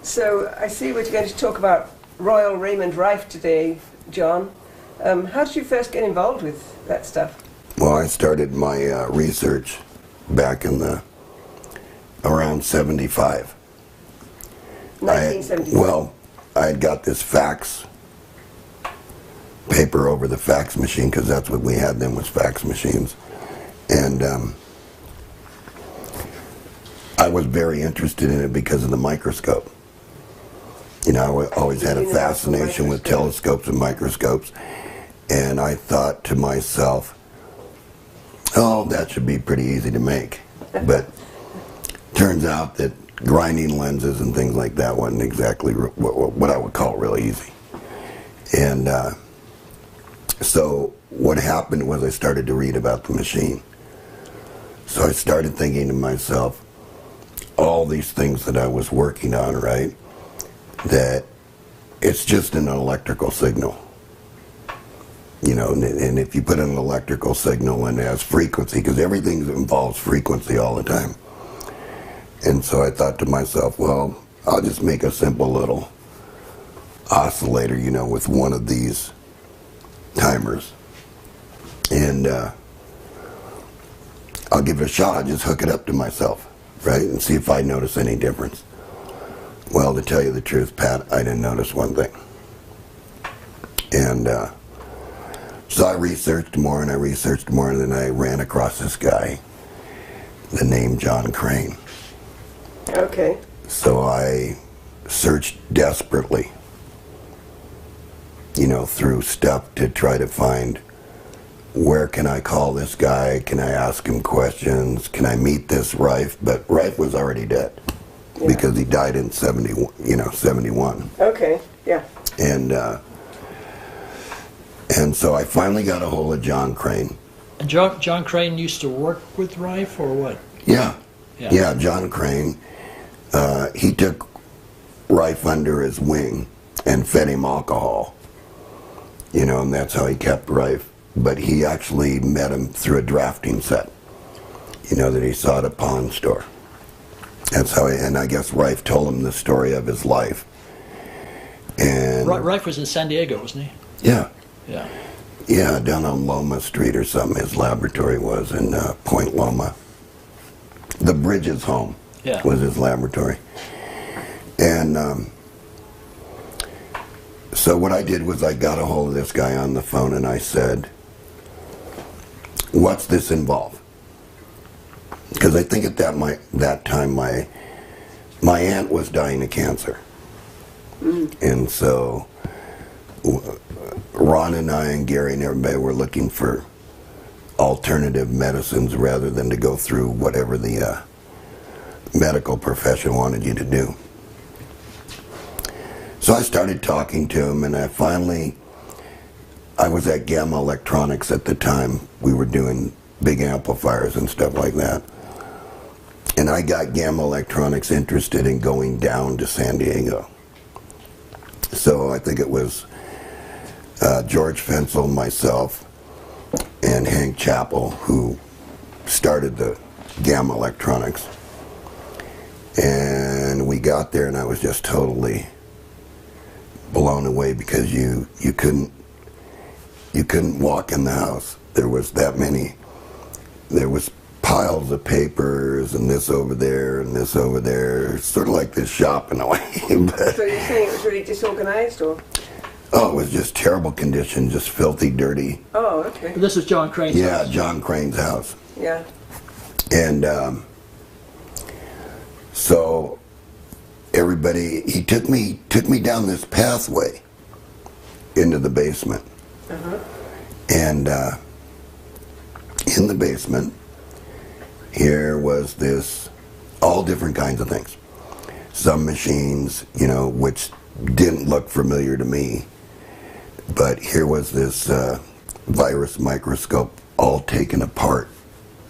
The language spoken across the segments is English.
So I see we're going to talk about Royal Raymond Rife today, John. How did you first get involved with that stuff? Well, I started my research back in around 75. 1975. I had got this fax paper over the fax machine, because that's what we had then, was fax machines. And I was very interested in it because of the microscope. You know, I always had a fascination with telescopes and microscopes. And I thought to myself, oh, that should be pretty easy to make. But turns out that grinding lenses and things like that wasn't exactly what I would call really easy. And so what happened was I started to read about the machine. So I started thinking to myself, all these things that I was working on, right, that it's just an electrical signal. You know, and if you put an electrical signal and it has frequency, because everything involves frequency all the time. And so I thought to myself, well, I'll just make a simple little oscillator, you know, with one of these timers. And I'll give it a shot. I'll just hook it up to myself, right, and see if I notice any difference. Well, to tell you the truth, Pat, I didn't notice one thing. And so I researched more, and then I ran across this guy, the name John Crane. Okay. So I searched desperately, you know, through stuff to try to find, where can I call this guy? Can I ask him questions? Can I meet this Rife? But Rife was already dead, because he died in 71. Okay, yeah. And so I finally got a hold of John Crane. And John Crane used to work with Rife, or what? Yeah, John Crane. He took Rife under his wing and fed him alcohol, you know, and that's how he kept Rife. But he actually met him through a drafting set, you know, that he saw at a pawn store. That's how and I guess Rife told him the story of his life. And Rife was in San Diego, wasn't he? Yeah. Yeah. Yeah, down on Loma Street or something. His laboratory was in Point Loma. The Bridges home was his laboratory. And so what I did was I got a hold of this guy on the phone, and I said, what's this involve? Because I think at that time my aunt was dying of cancer. And so Ron and I and Gary and everybody were looking for alternative medicines rather than to go through whatever the medical profession wanted you to do. So I started talking to him, and I was at Gamma Electronics at the time. We were doing big amplifiers and stuff like that. And I got Gamma Electronics interested in going down to San Diego. So I think it was George Fensel, myself, and Hank Chappell who started the Gamma Electronics. And we got there, and I was just totally blown away, because you couldn't walk in the house. There was that many. There was piles of papers and this over there and this over there. Sort of like this shop in a way. So you're saying it was really disorganized, or? Oh, it was just terrible condition, just filthy, dirty. Oh, okay. But this is John Crane's house. Yeah, John Crane's house. Yeah. And so everybody, he took me down this pathway into the basement. And in the basement, here was this, all different kinds of things. Some machines, you know, which didn't look familiar to me. But here was this virus microscope all taken apart.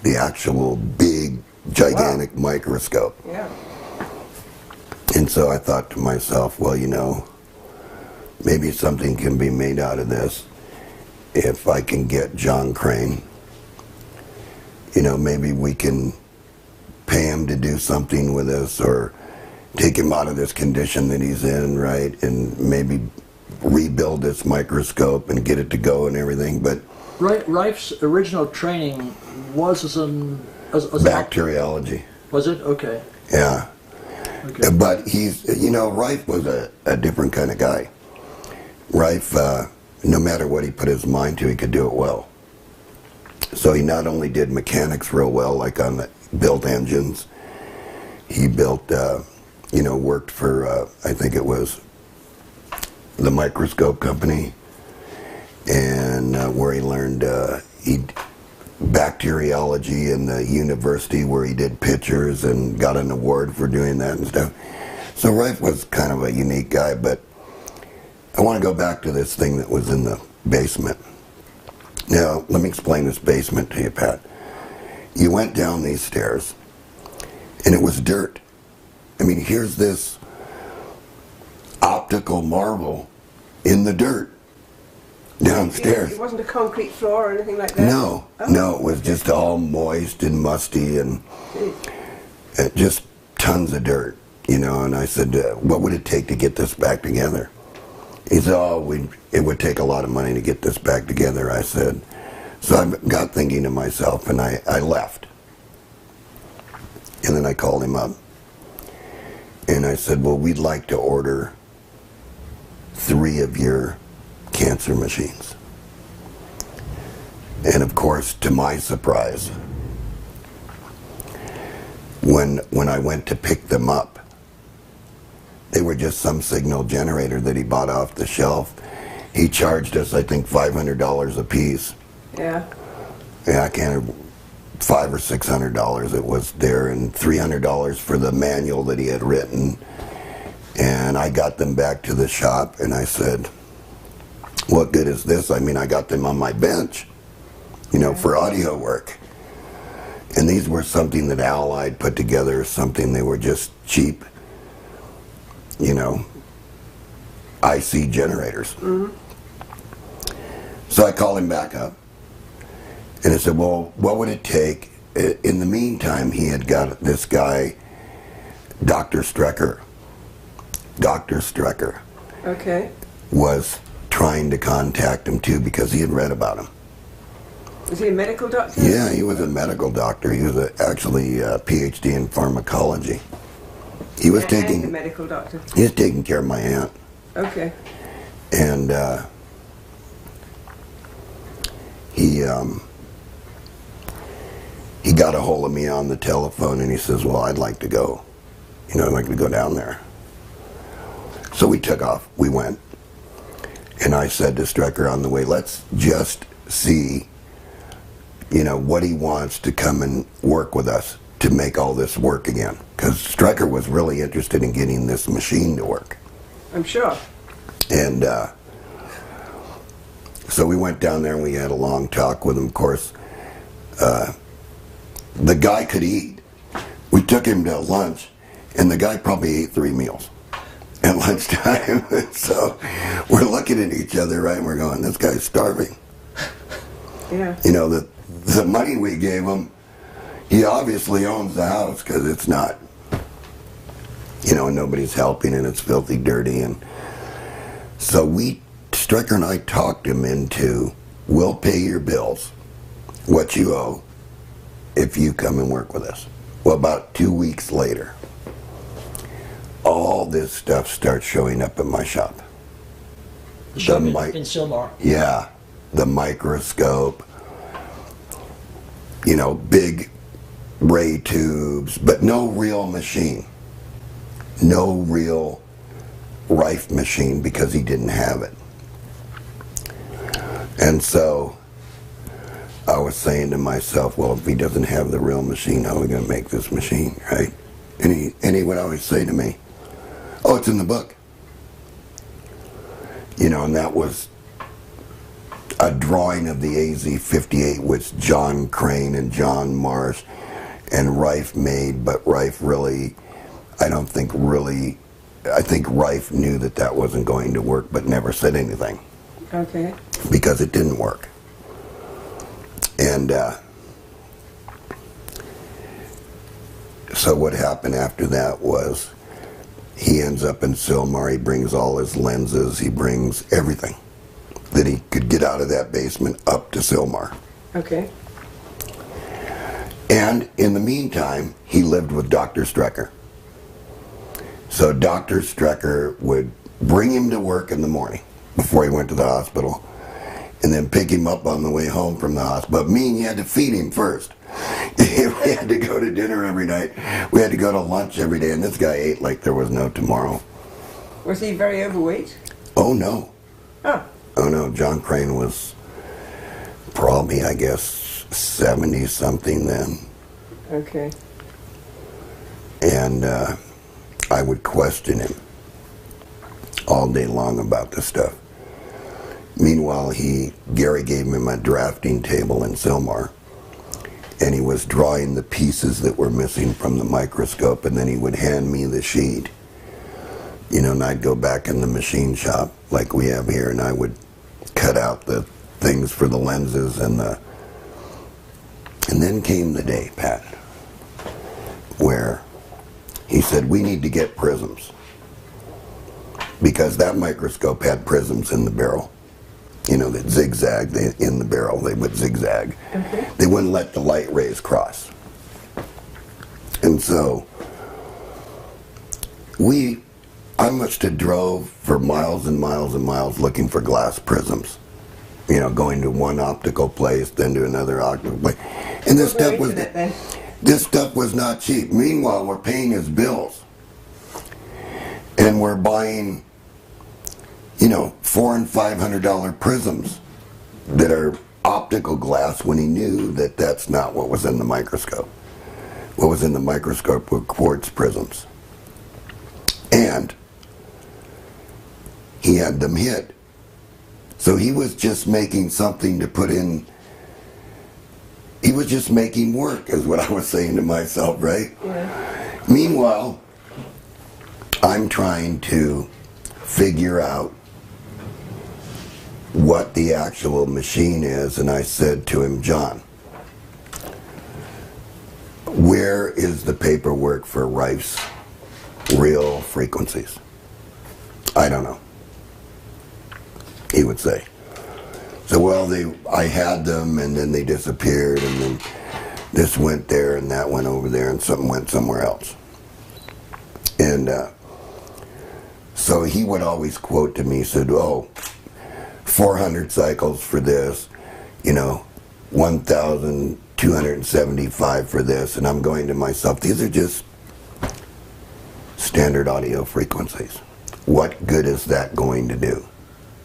The actual big, gigantic microscope. Yeah. And so I thought to myself, well, you know, maybe something can be made out of this if I can get John Crane. You know, maybe we can pay him to do something with us, or take him out of this condition that he's in, right, and maybe rebuild this microscope and get it to go and everything. But Rife's original training was as bacteriology. Was it? Okay. Yeah. Okay. But he's, Rife was a different kind of guy. Rife, no matter what he put his mind to, he could do it well. So he not only did mechanics real well, like on the built engines, he built, worked for, I think it was the microscope company, and where he learned bacteriology in the university, where he did pictures and got an award for doing that and stuff. So Rife was kind of a unique guy, but I want to go back to this thing that was in the basement. Now, let me explain this basement to you, Pat. You went down these stairs, and it was dirt. I mean, here's this optical marble in the dirt downstairs. It wasn't a concrete floor or anything like that? No, it was just all moist and musty and just tons of dirt, and I said, what would it take to get this back together? He said, it would take a lot of money to get this back together, I said. So I got thinking to myself, and I left. And then I called him up. And I said, well, we'd like to order 3 of your cancer machines. And of course, to my surprise, when I went to pick them up, they were just some signal generator that he bought off the shelf. He charged us, I think, $500 a piece. Yeah. Yeah, I can't. $500 or $600 it was there, and $300 for the manual that he had written. And I got them back to the shop, and I said, "What good is this? I mean, I got them on my bench, for audio work." And these were something that Allied put together, something they were just cheap, IC generators. Mm-hmm. So I called him back up, and I said, well, what would it take? In the meantime, he had got this guy, Dr. Strecker. Dr. Strecker. Okay. Was trying to contact him too, because he had read about him. Was he a medical doctor? Yeah, he was a medical doctor. He was actually a PhD in pharmacology. He was and a medical doctor. He was taking care of my aunt. Okay. And he got a hold of me on the telephone, and he says, well, I'd like to go. I'd like to go down there. So we took off. We went. And I said to Strecker on the way, let's just see, what he wants to come and work with us to make all this work again. Because Strecker was really interested in getting this machine to work. I'm sure. And so we went down there and we had a long talk with him. Of course, the guy could eat. We took him to lunch, and the guy probably ate 3 meals at lunchtime. So we're looking at each other, right, and we're going, this guy's starving. Yeah. The money we gave him, he obviously owns the house, because it's not, nobody's helping, and it's filthy dirty. And so Strecker and I talked him into, we'll pay your bills, what you owe, if you come and work with us. Well, about 2 weeks later, all this stuff starts showing up at my shop. The shop in Sylmar. Yeah, the microscope, big ray tubes, but no real machine. No real Rife machine, because he didn't have it. And so I was saying to myself, well, if he doesn't have the real machine, how are we going to make this machine, right? And he would always say to me, oh, it's in the book. And that was a drawing of the AZ-58, which John Crane and John Marsh and Rife made, but Rife really, I think Rife knew that wasn't going to work, but never said anything. Okay. Because it didn't work. And so what happened after that was he ends up in Sylmar. He brings all his lenses. He brings everything that he could get out of that basement up to Sylmar. Okay. And in the meantime, he lived with Dr. Strecker. So Dr. Strecker would bring him to work in the morning before he went to the hospital, and then pick him up on the way home from the hospital. But me, you had to feed him first. We had to go to dinner every night. We had to go to lunch every day, and this guy ate like there was no tomorrow. Was he very overweight? Oh, no. Oh. Oh, no. John Crane was probably, I guess, 70-something then. Okay. And I would question him all day long about this stuff. Meanwhile, Gary gave him a drafting table in Sylmar, and he was drawing the pieces that were missing from the microscope, and then he would hand me the sheet. You know, and I'd go back in the machine shop like we have here, and I would cut out the things for the lenses and then came the day, Pat, where he said, we need to get prisms, because that microscope had prisms in the barrel. You know, that zigzag in the barrel. They would zigzag. Okay. They wouldn't let the light rays cross. And so I must have drove for miles and miles and miles looking for glass prisms. You know, going to one optical place, then to another optical place. And this stuff was not cheap. Meanwhile, we're paying his bills. And we're buying, you know, $400 and $500 prisms that are optical glass, when he knew that that's not what was in the microscope. What was in the microscope were quartz prisms. And he had them hid. So he was just making something to put in. He was just making work, is what I was saying to myself, right? Yeah. Meanwhile, I'm trying to figure out what the actual machine is, and I said to him, John, where is the paperwork for Rife's real frequencies? I don't know, he would say. So, well, I had them, and then they disappeared, and then this went there, and that went over there, and something went somewhere else. And so he would always quote to me, said, oh, 400 cycles for this, you know, 1,275 for this, and I'm going to myself, these are just standard audio frequencies. What good is that going to do?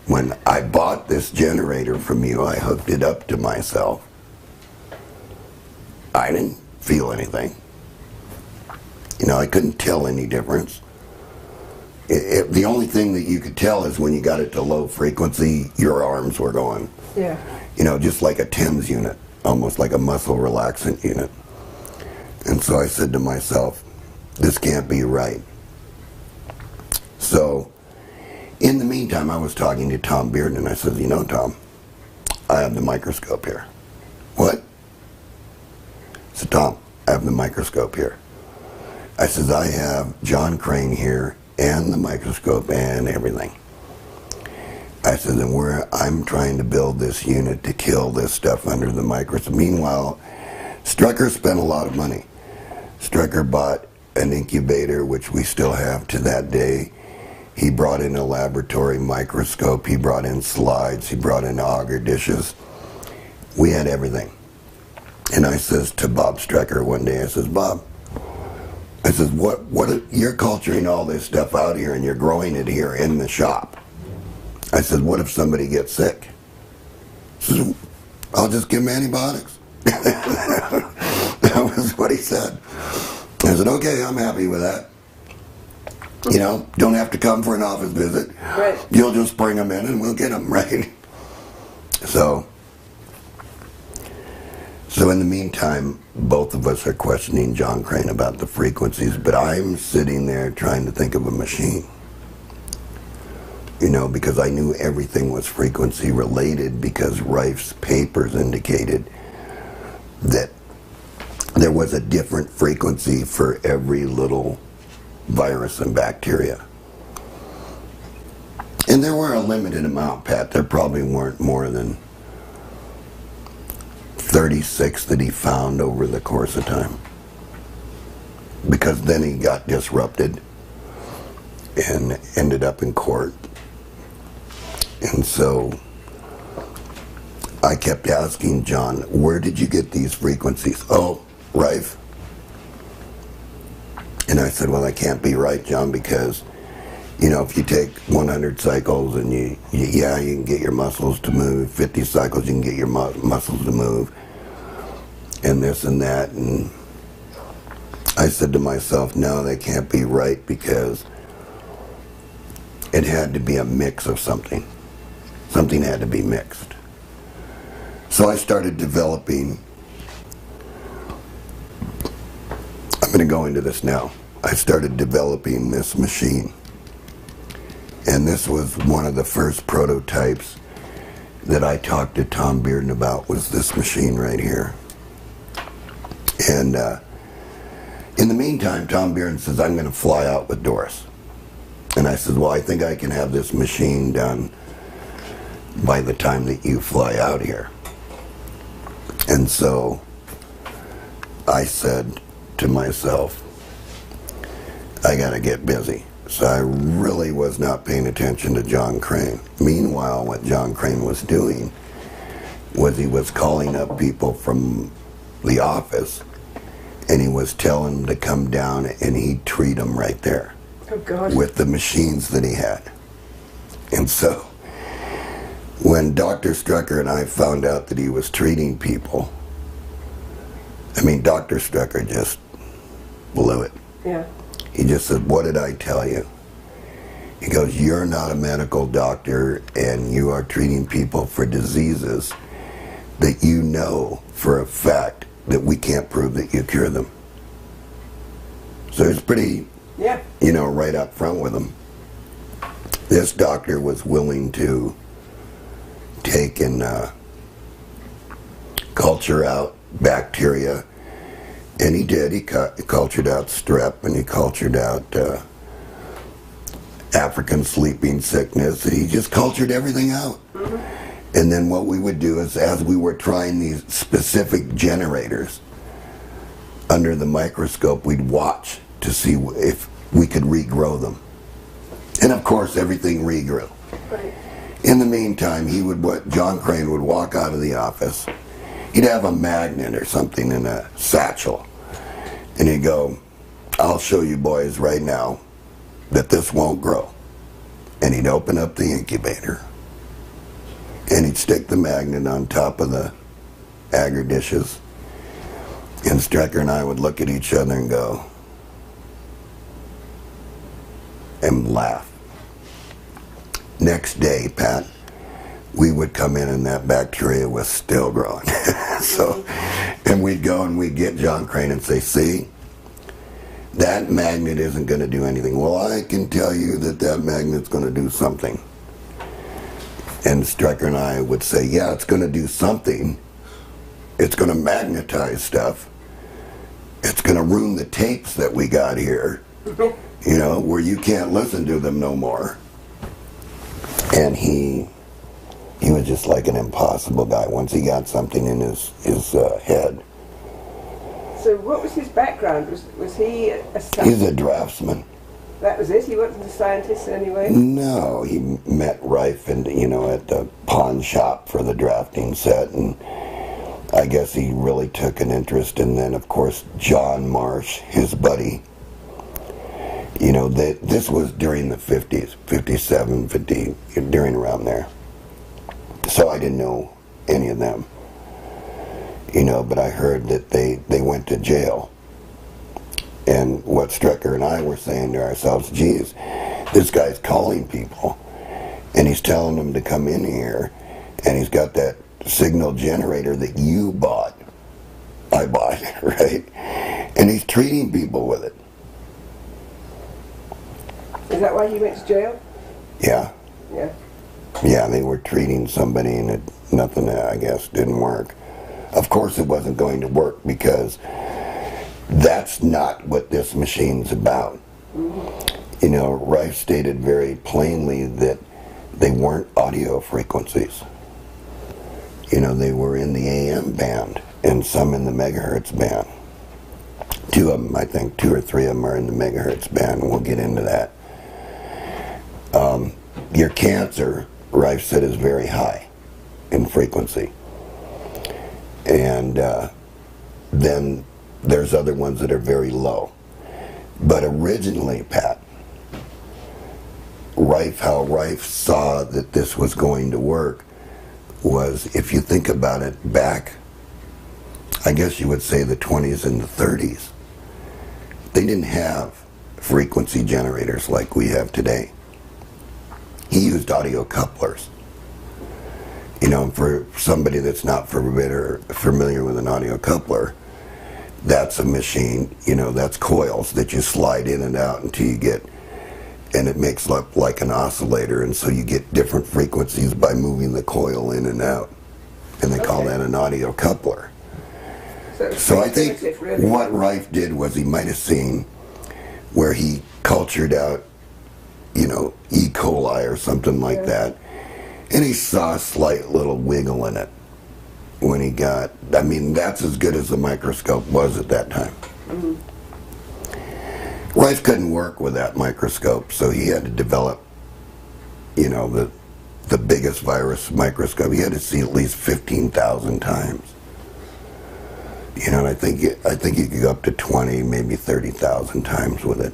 When I bought this generator from you, I hooked it up to myself. I didn't feel anything. You know, I couldn't tell any difference. The only thing that you could tell is when you got it to low frequency, your arms were going. Yeah. You know, just like a TEMS unit, almost like a muscle relaxant unit. And so I said to myself, this can't be right. So, in the meantime, I was talking to Tom Bearden, and I said, you know, Tom, I have the microscope here. What? I said, Tom, I have the microscope here. I said, I have John Crane here, and the microscope and everything. I said, and I'm trying to build this unit to kill this stuff under the microscope. Meanwhile, Strecker spent a lot of money. Strecker bought an incubator, which we still have to that day. He brought in a laboratory microscope. He brought in slides. He brought in auger dishes. We had everything. And I says to Bob Strecker one day, I says, Bob, I says, you're culturing all this stuff out here and you're growing it here in the shop. I said, what if somebody gets sick? He says, I'll just give him antibiotics. That was what he said. I said, okay, I'm happy with that. You know, don't have to come for an office visit. Right. You'll just bring them in and we'll get them, right? So in the meantime, both of us are questioning John Crane about the frequencies, but I'm sitting there trying to think of a machine. You know, because I knew everything was frequency related, because Rife's papers indicated that there was a different frequency for every little virus and bacteria. And there were a limited amount, Pat. There probably weren't more than 36 that he found over the course of time. Because then he got disrupted and ended up in court. And so I kept asking John, where did you get these frequencies? Oh, Rife. And I said, well, that can't be right, John, because, you know, if you take 100 cycles and you can get your muscles to move, 50 cycles you can get your muscles to move, and this and that. And I said to myself, no, that can't be right, because it had to be a mix of something. Something had to be mixed. So I started developing, I'm going to go into this now. I started developing this machine. And this was one of the first prototypes that I talked to Tom Bearden about, was this machine right here. And in the meantime, Tom Bearden says, I'm going to fly out with Doris. And I said, well, I think I can have this machine done by the time that you fly out here. And so I said to myself, I got to get busy. So I really was not paying attention to John Crane. Meanwhile, what John Crane was doing was he was calling up people from the office, and he was telling them to come down and he'd treat them right there. Oh, God. With the machines that he had. And so when Dr. Strucker and I found out that he was treating people, I mean, Dr. Strucker just blew it. Yeah. He just said, what did I tell you? He goes, you're not a medical doctor, and you are treating people for diseases that you know for a fact that we can't prove that you cure them. So it's pretty, you know, right up front with him. This doctor was willing to take and culture out bacteria, and he did. He cultured out strep, and he cultured out African sleeping sickness. He just cultured everything out. Mm-hmm. And then what we would do is, as we were trying these specific generators under the microscope, we'd watch to see if we could regrow them. And of course, everything regrew. Right. In the meantime, John Crane would walk out of the office. He'd have a magnet or something in a satchel. And he'd go, I'll show you boys right now that this won't grow. And he'd open up the incubator. And he'd stick the magnet on top of the agar dishes. And Strecker and I would look at each other and go, and laugh. Next day, Pat, we would come in and that bacteria was still growing. So, and we'd go and we'd get John Crane and say, see, that magnet isn't going to do anything. Well, I can tell you that that magnet's going to do something. And Strecker and I would say, yeah, it's going to do something. It's going to magnetize stuff. It's going to ruin the tapes that we got here, you know, where you can't listen to them no more. And he was just like an impossible guy once he got something in his head. So what was his background? Was he a scientist? He's a draftsman. That was it? He wasn't a scientist in any way? No, he met Rife and, you know, at the pawn shop for the drafting set, and I guess he really took an interest. And then, of course, John Marsh, his buddy, you know, this was during the 50s, 57, 50, during around there. So I didn't know any of them, you know, but I heard that they went to jail. And what Strecker and I were saying to ourselves, geez, this guy's calling people, and he's telling them to come in here, and he's got that signal generator that you bought. I bought, right? And he's treating people with it. Is that why he went to jail? Yeah. Yeah. Yeah, they were treating somebody and nothing, I guess, didn't work. Of course it wasn't going to work, because that's not what this machine's about. You know, Rife stated very plainly that they weren't audio frequencies. You know, they were in the AM band and some in the megahertz band. Two of them, I think, 2 or 3 of them are in the megahertz band, and we'll get into that. Your cancer, Rife said, is very high in frequency. And then there's other ones that are very low. But originally, Pat, how Rife saw that this was going to work was, if you think about it, back, I guess you would say the 20s and the 30s, they didn't have frequency generators like we have today. He used audio couplers. You know, for somebody that's not familiar with an audio coupler, that's a machine, you know, that's coils that you slide in and out until you get, and it makes up like an oscillator, and so you get different frequencies by moving the coil in and out. And they call that an audio coupler. So I think what Rife did was he might have seen where he cultured out, you know, E. coli or something like that, and he saw a slight little wiggle in it when he got, I mean, that's as good as the microscope was at that time. Rife couldn't work with that microscope, so he had to develop, you know, the biggest virus microscope. He had to see at least 15,000 times. You know, and I think you could go up to 20, maybe 30,000 times with it.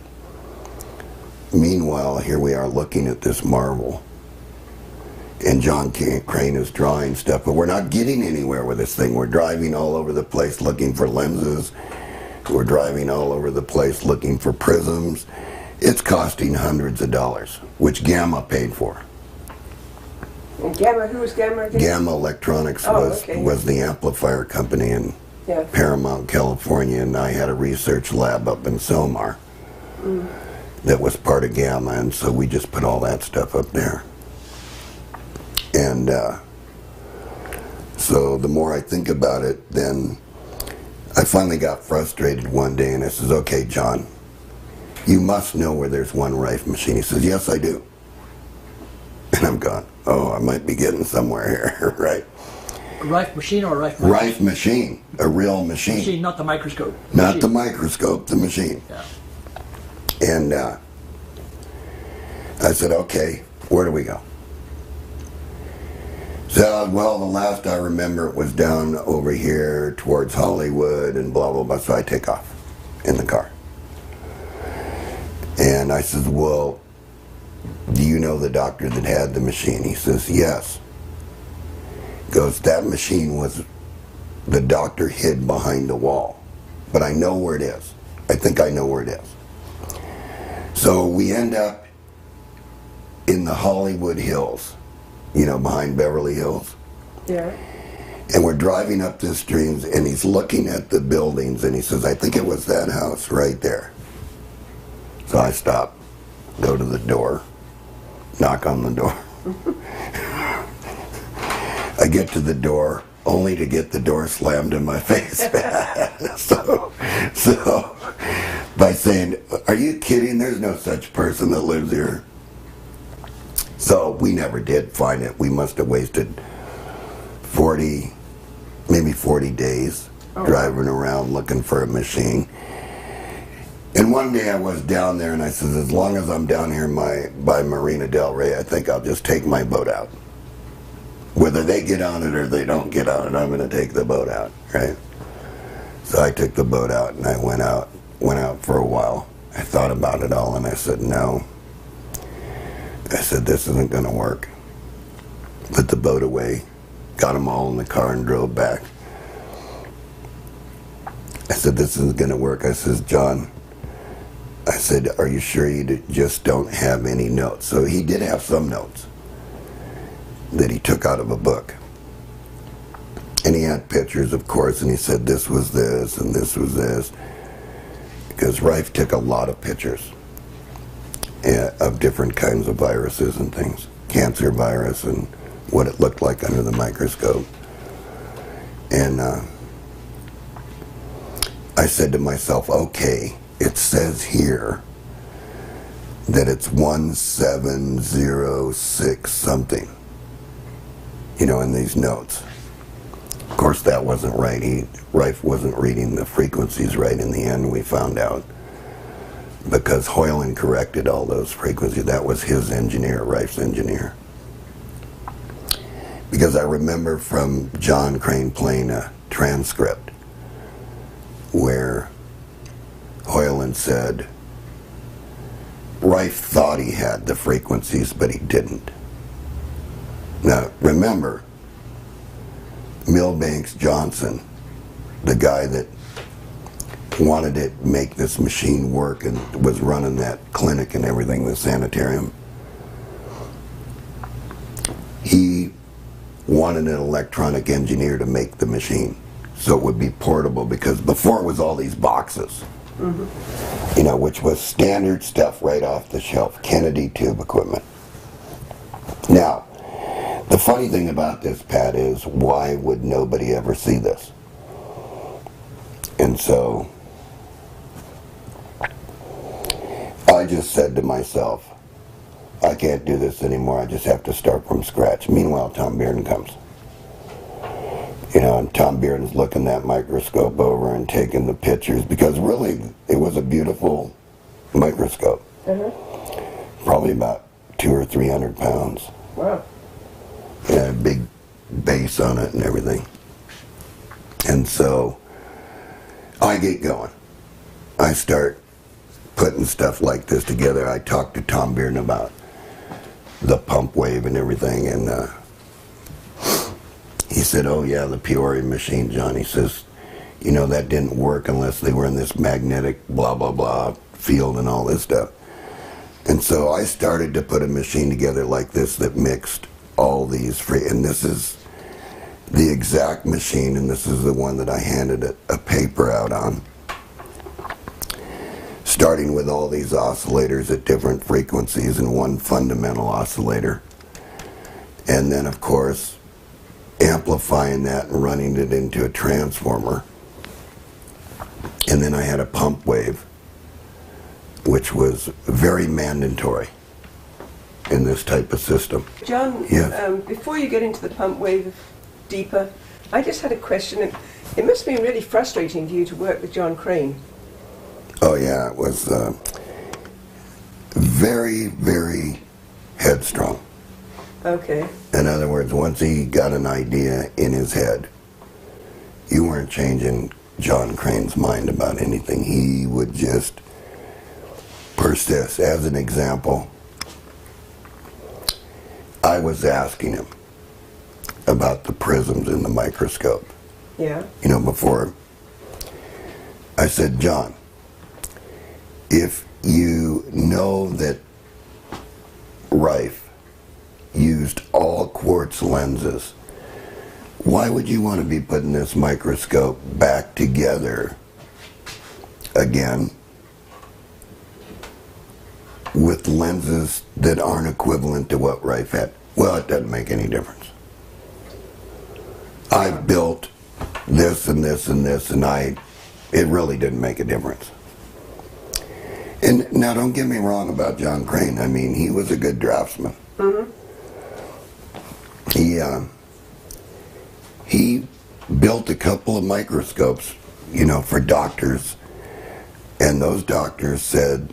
Meanwhile, here we are looking at this marvel, and John Crane is drawing stuff, but we're not getting anywhere with this thing. We're driving all over the place looking for lenses. We're driving all over the place looking for prisms. It's costing hundreds of dollars, which Gamma paid for. And Gamma, who was Gamma again? Gamma Electronics was the amplifier company in Paramount, California, and I had a research lab up in Selmar that was part of Gamma, and so we just put all that stuff up there. And so the more I think about it, then I finally got frustrated one day, and I says, okay, John, you must know where there's one Rife machine. He says, yes, I do. And I'm going, oh, I might be getting somewhere here, right? A Rife machine or a Rife machine? Rife machine, a real machine. Machine, not the microscope. Not the microscope, the machine. Yeah. And I said, okay, where do we go? So, well, the last I remember it was down over here towards Hollywood and blah, blah, blah. So I take off in the car. And I says, well, do you know the doctor that had the machine? He says, yes. Goes, that machine was, the doctor hid behind the wall. But I know where it is. I think I know where it is. So we end up in the Hollywood Hills, you know, behind Beverly Hills. Yeah. And we're driving up the streets, and he's looking at the buildings, and he says, I think it was that house right there. So I stop, go to the door, knock on the door. I get to the door, only to get the door slammed in my face. so by saying, are you kidding? There's no such person that lives here. So we never did find it. We must have wasted 40, maybe 40 days driving around looking for a machine. And one day I was down there, and I said, as long as I'm down here by Marina Del Rey, I think I'll just take my boat out. Whether they get on it or they don't get on it, I'm going to take the boat out, right? So I took the boat out, and I went out for a while. I thought about it all, and I said, no. I said, this isn't going to work. Put the boat away, got them all in the car, and drove back. I said, this isn't going to work. I says, John, I said, are you sure you just don't have any notes? So he did have some notes that he took out of a book. And he had pictures, of course, and he said this was this and this was this. Because Rife took a lot of pictures of different kinds of viruses and things. Cancer virus and what it looked like under the microscope. And I said to myself, okay, it says here that it's 1706 something, you know, in these notes. Of course, that wasn't right. Rife wasn't reading the frequencies right in the end, we found out, because Hoyland corrected all those frequencies. That was his engineer, Rife's engineer. Because I remember from John Crane playing a transcript where Hoyland said Rife thought he had the frequencies, but he didn't. Now, remember, Milbanks Johnson, the guy that wanted to make this machine work and was running that clinic and everything, the sanitarium, he wanted an electronic engineer to make the machine so it would be portable, because before it was all these boxes, you know, which was standard stuff right off the shelf, Kennedy tube equipment. Now, the funny thing about this, Pat, is why would nobody ever see this? And so I just said to myself, I can't do this anymore, I just have to start from scratch. Meanwhile, Tom Bearden comes. You know, and Tom Bearden's looking that microscope over and taking the pictures, because really, it was a beautiful microscope. Probably about 200 or 300 pounds. Wow. It had a big base on it and everything. And so, I get going. I start putting stuff like this together. I talked to Tom Bearden about the pump wave and everything, and he said, oh yeah, the Prioré machine, John. He says, you know, that didn't work unless they were in this magnetic blah blah blah field and all this stuff. And so I started to put a machine together like this that mixed all these and this is the exact machine, and this is the one that I handed a paper out on, starting with all these oscillators at different frequencies and one fundamental oscillator, and then of course amplifying that and running it into a transformer. And then I had a pump wave, which was very mandatory in this type of system. John, Yes. Before you get into the pump wave deeper, I just had a question. It must have been really frustrating for you to work with John Crane. Oh yeah, it was very, very headstrong. Okay. In other words, once he got an idea in his head, you weren't changing John Crane's mind about anything. He would just persist. As an example, I was asking him about the prisms in the microscope. Yeah. You know, before I said, John, if you know that Rife used all quartz lenses, why would you want to be putting this microscope back together again with lenses that aren't equivalent to what Rife had? Well, it doesn't make any difference. I've built this and this and this, and it really didn't make a difference. And now don't get me wrong about John Crane. I mean, he was a good draftsman. He built a couple of microscopes, you know, for doctors, and those doctors said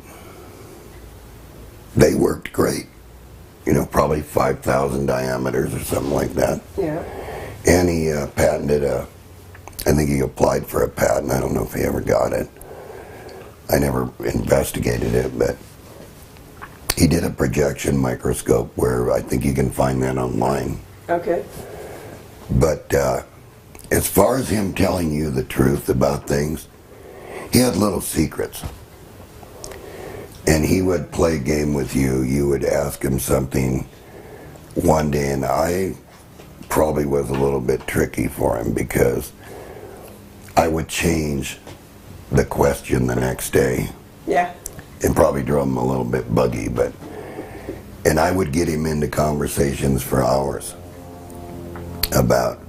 they worked great. You know, probably 5,000 diameters or something like that. Yeah. And he patented I think he applied for a patent. I don't know if he ever got it. I never investigated it, but he did a projection microscope where I think you can find that online. Okay. But as far as him telling you the truth about things, he had little secrets. And he would play a game with you. You would ask him something one day, and I probably was a little bit tricky for him because I would change the question the next day. Yeah. It probably drove him a little bit buggy, and I would get him into conversations for hours about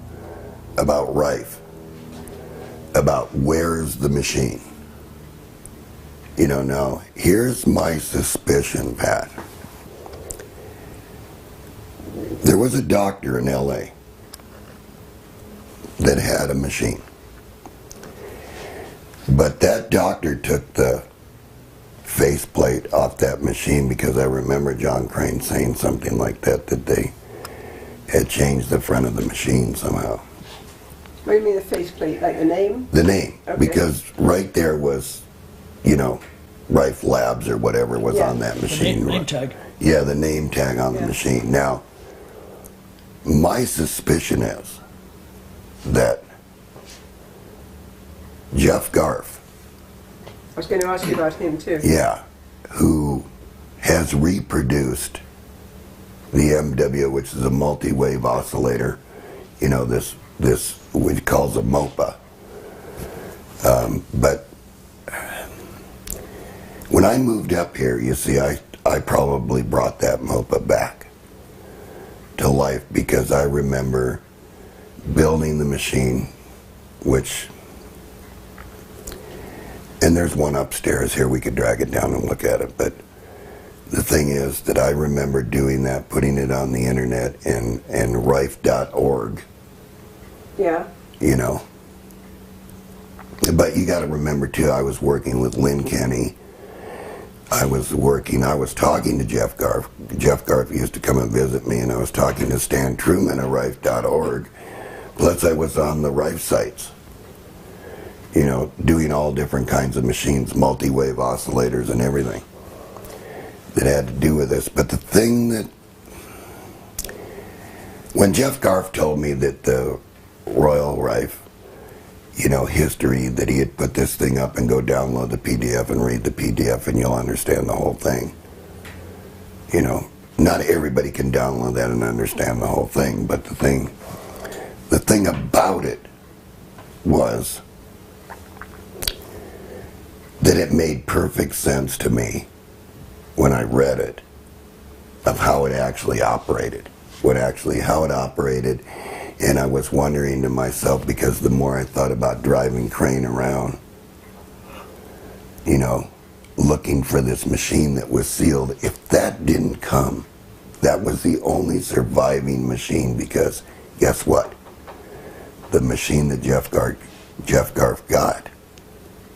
Rife, about where's the machine, You know, now, here's my suspicion, Pat. There was a doctor in L.A. that had a machine. But that doctor took the faceplate off that machine because I remember John Crane saying something like that they had changed the front of the machine somehow. What do you mean the faceplate? Like the name? The name. Okay. Because right there was, you know, Rife Labs or whatever was on that machine. The name tag. Yeah, the name tag on the machine. Now, my suspicion is that Jeff Garf, I was going to ask you about him too. yeah, who has reproduced the MW, which is a multi-wave oscillator, you know, this which calls a MOPA. But when I moved up here, you see, I probably brought that MOPA back to life because I remember building the machine, which, and there's one upstairs here, we could drag it down and look at it, but the thing is that I remember doing that, putting it on the internet and rife.org. Yeah. You know. But you got to remember too, I was working with Lynn Kenny. I was talking to Jeff Garf. Jeff Garf used to come and visit me, and I was talking to Stan Truman at rife.org. Plus I was on the Rife sites, you know, doing all different kinds of machines, multi-wave oscillators and everything that had to do with this. But the thing that, when Jeff Garf told me that the Royal Rife, you know, history, that he had put this thing up and go download the PDF and read the PDF and you'll understand the whole thing. You know, not everybody can download that and understand the whole thing, but the thing about it was that it made perfect sense to me when I read it of how it actually operated, how it operated. And I was wondering to myself, because the more I thought about driving Crane around, you know, looking for this machine that was sealed, if that didn't come, that was the only surviving machine, because guess what? The machine that Jeff Garf got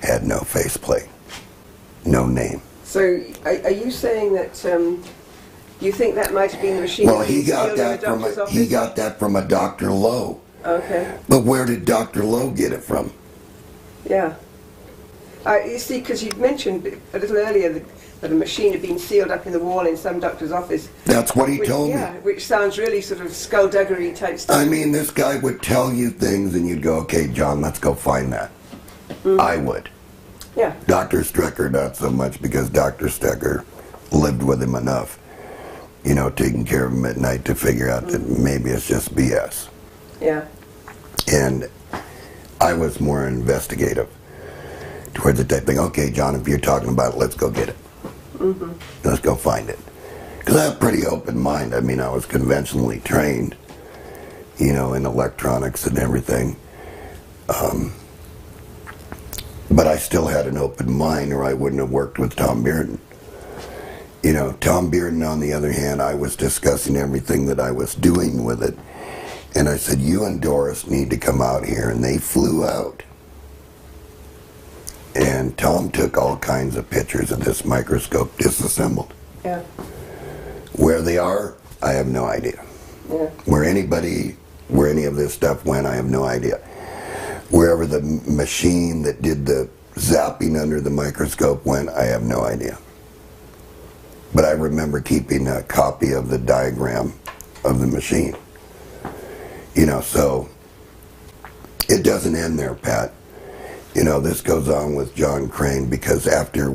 had no faceplate, no name. So are you saying that you think that might have been the machine? Well, he got that from a Dr. Lowe. Okay. But where did Dr. Lowe get it from? Yeah. You see, because you mentioned a little earlier that a machine had been sealed up in the wall in some doctor's office. That's what he told me. Yeah, which sounds really sort of skullduggery type stuff. I mean, this guy would tell you things and you'd go, okay, John, let's go find that. I would. Yeah. Dr. Strecker, not so much, because Dr. Strecker lived with him enough, you know, taking care of him at night to figure out that maybe it's just BS. Yeah. And I was more investigative towards the type thing, okay, John, if you're talking about it, let's go get it. Let's go find it. Because I have a pretty open mind. I mean, I was conventionally trained, you know, in electronics and everything. But I still had an open mind, or I wouldn't have worked with Tom Bearden. You know, Tom Bearden, on the other hand, I was discussing everything that I was doing with it. And I said, you and Doris need to come out here. And they flew out. And Tom took all kinds of pictures of this microscope disassembled. Yeah. Where they are, I have no idea. Yeah. Where any of this stuff went, I have no idea. Wherever the machine that did the zapping under the microscope went, I have no idea. But I remember keeping a copy of the diagram of the machine. You know, so it doesn't end there, Pat. You know, this goes on with John Crane, because after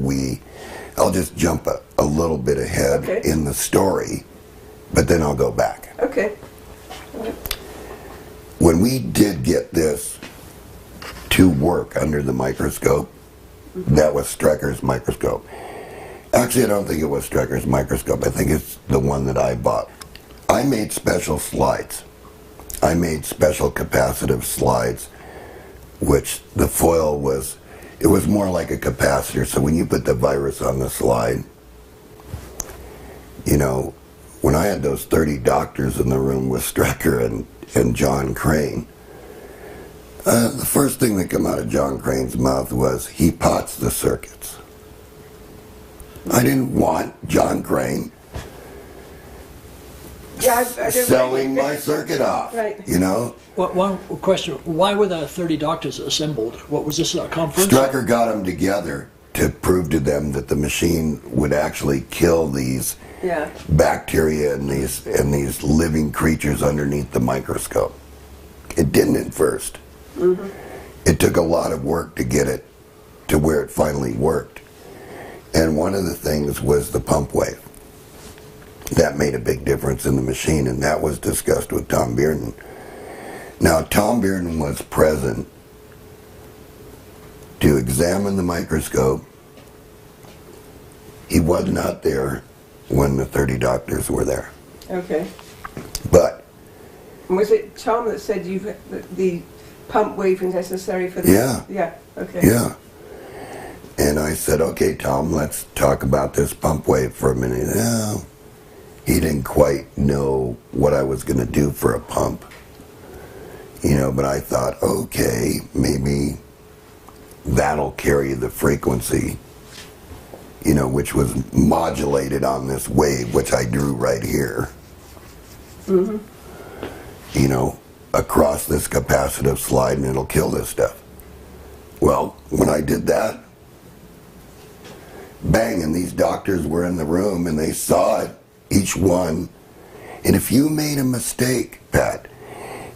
I'll just jump a little bit ahead in the story, but then I'll go back. Okay. When we did get this to work under the microscope, that was Strecker's microscope. Actually, I don't think it was Strecker's microscope. I think it's the one that I bought. I made special slides. I made special capacitive slides, which the foil was It was more like a capacitor. So when you put the virus on the slide, you know, when I had those 30 doctors in the room with Strecker and John Crane, the first thing that came out of John Crane's mouth was, he pots the circuits. I didn't want John Crane selling my circuit off, right. you know? One question, why were the 30 doctors assembled? What was this, a conference? Strecker got them together to prove to them that the machine would actually kill these bacteria and these living creatures underneath the microscope. It didn't at first. Mm-hmm. It took a lot of work to get it to where it finally worked. And one of the things was the pump wave. That made a big difference in the machine, and that was discussed with Tom Bearden. Now, Tom Bearden was present to examine the microscope. He was not there when the 30 doctors were there. Okay. But was it Tom that said the pump wave is necessary for this? Yeah. Okay. Yeah. And I said, okay, Tom, let's talk about this pump wave for a minute. No, he didn't quite know what I was going to do for a pump. You know, but I thought, okay, maybe that'll carry the frequency, you know, which was modulated on this wave, which I drew right here. Mm-hmm. You know, across this capacitive slide, and it'll kill this stuff. Well, when I did that, bang, and these doctors were in the room, and they saw it, each one. And if you made a mistake, Pat,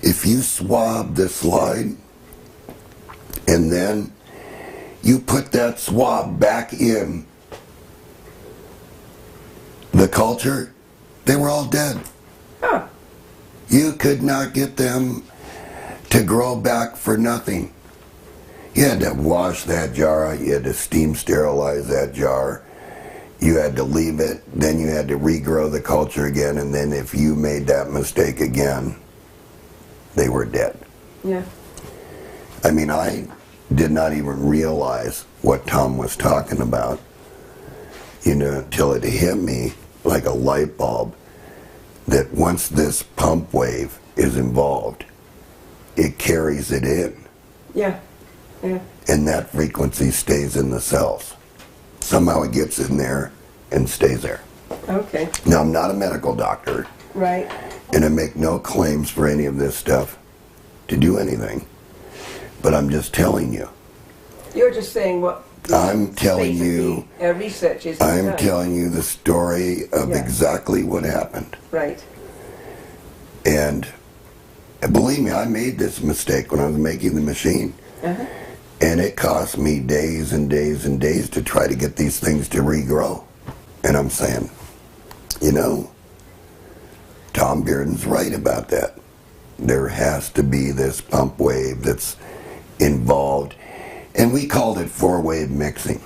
if you swabbed the slide, and then you put that swab back in the culture, they were all dead. Huh. You could not get them to grow back for nothing. You had to wash that jar out, you had to steam sterilize that jar, you had to leave it, then you had to regrow the culture again, and then if you made that mistake again, they were dead. Yeah. I mean, I did not even realize what Tom was talking about, you know, until it hit me like a light bulb, that once this pump wave is involved, it carries it in. Yeah. Yeah. And that frequency stays in the cells. Somehow it gets in there and stays there. Okay. Now, I'm not a medical doctor. Right. And I make no claims for any of this stuff to do anything. But I'm just telling you. You're just saying what I'm telling you. Research is. I'm telling you the story of exactly what happened. Right. And believe me, I made this mistake when I was making the machine. Uh-huh. And it cost me days and days and days to try to get these things to regrow. And I'm saying, you know, Tom Bearden's right about that. There has to be this pump wave that's involved. And we called it four-wave mixing.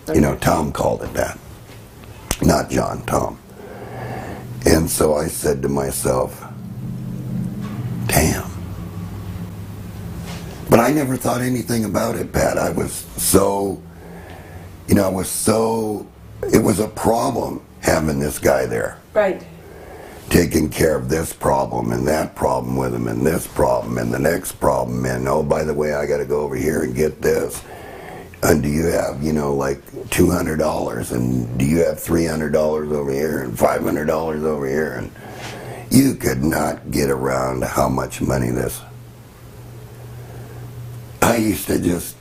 Okay. You know, Tom called it that. Not John, Tom. And so I said to myself, damn. But I never thought anything about it, Pat. I was so, you know, it was a problem having this guy there. Right. Taking care of this problem and that problem with him and this problem and the next problem and, oh, by the way, I got to go over here and get this. And do you have, you know, like $200 and do you have $300 over here and $500 over here? And you could not get around how much money this. I used to just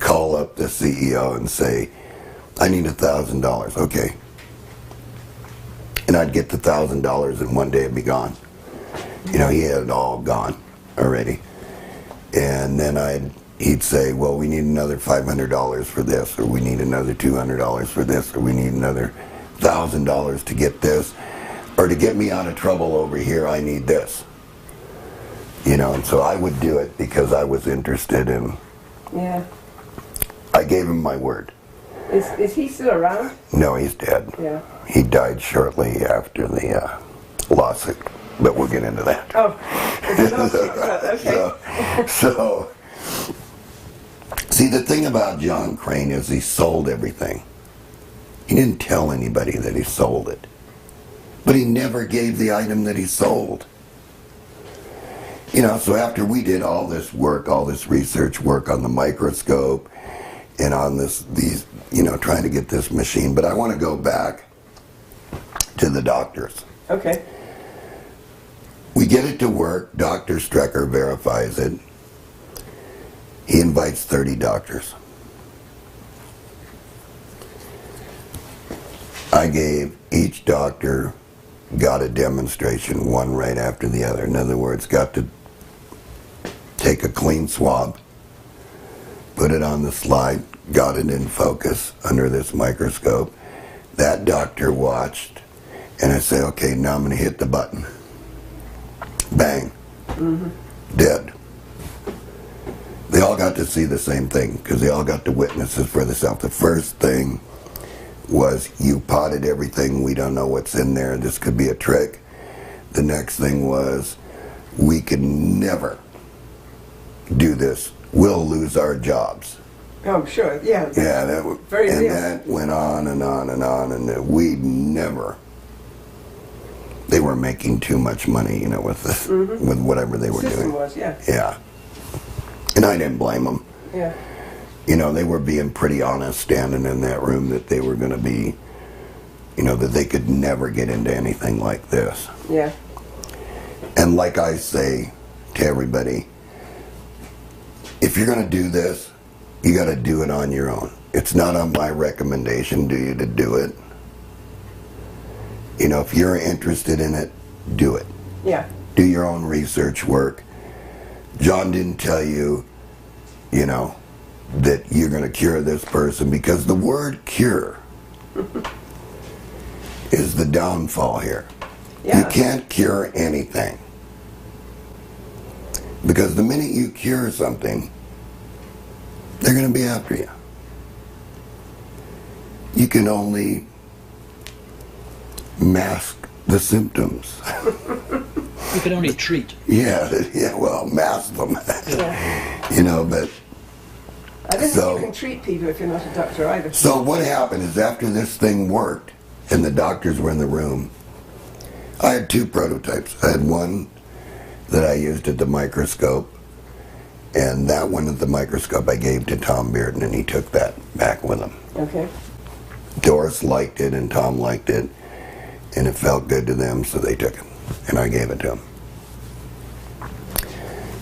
call up the CEO and say, I need $1,000. Okay. And I'd get the $1,000 and one day it'd be gone. You know, he had it all gone already. And then he'd say, well, we need another $500 for this, or we need another $200 for this, or we need another $1,000 to get this, or to get me out of trouble over here, I need this. You know, and so I would do it because I was interested in. Yeah. I gave him my word. Is he still around? No, he's dead. Yeah. He died shortly after the lawsuit, but we'll get into that. Oh, it's a lawsuit. Okay. See, the thing about John Crane is he sold everything. He didn't tell anybody that he sold it. But he never gave the item that he sold. You know, so after we did all this work, all this research work on the microscope and on these, you know, trying to get this machine, but I want to go back to the doctors. Okay. We get it to work, Dr. Strecker verifies it. He invites 30 doctors. I gave each doctor, got a demonstration, one right after the other. In other words, got to take a clean swab, put it on the slide, got it in focus under this microscope. That doctor watched, and I say, okay, now I'm going to hit the button. Bang. Dead. They all got to see the same thing because they all got to witness it for themselves. The first thing was, you potted everything, we don't know what's in there, this could be a trick. The next thing was, we could never do this, we'll lose our jobs. Oh, sure, yeah. Yeah, that was very and real. that went on and on and on, and we never. They were making too much money, you know, with this, with whatever they were System doing. was, yeah. Yeah, and I didn't blame them. Yeah. You know, they were being pretty honest standing in that room that they were going to be, you know, that they could never get into anything like this. Yeah. And like I say to everybody, if you're going to do this, you got to do it on your own. It's not on my recommendation to you to do it. You know, if you're interested in it, do it. Yeah. Do your own research work. John didn't tell you, you know, that you're going to cure this person, because the word cure is the downfall here. Yeah. You can't cure anything. Because the minute you cure something, they're going to be after you. You can only mask the symptoms. You can only treat. Yeah, well, mask them. Yeah. You know, but I don't So- think you can treat people if you're not a doctor either. so what happened is, after this thing worked and the doctors were in the room, I had two prototypes. I had one that I used at the microscope, and that one at the microscope I gave to Tom Bearden, and he took that back with him. Okay. Doris liked it and Tom liked it, and it felt good to them, so they took it, and I gave it to them.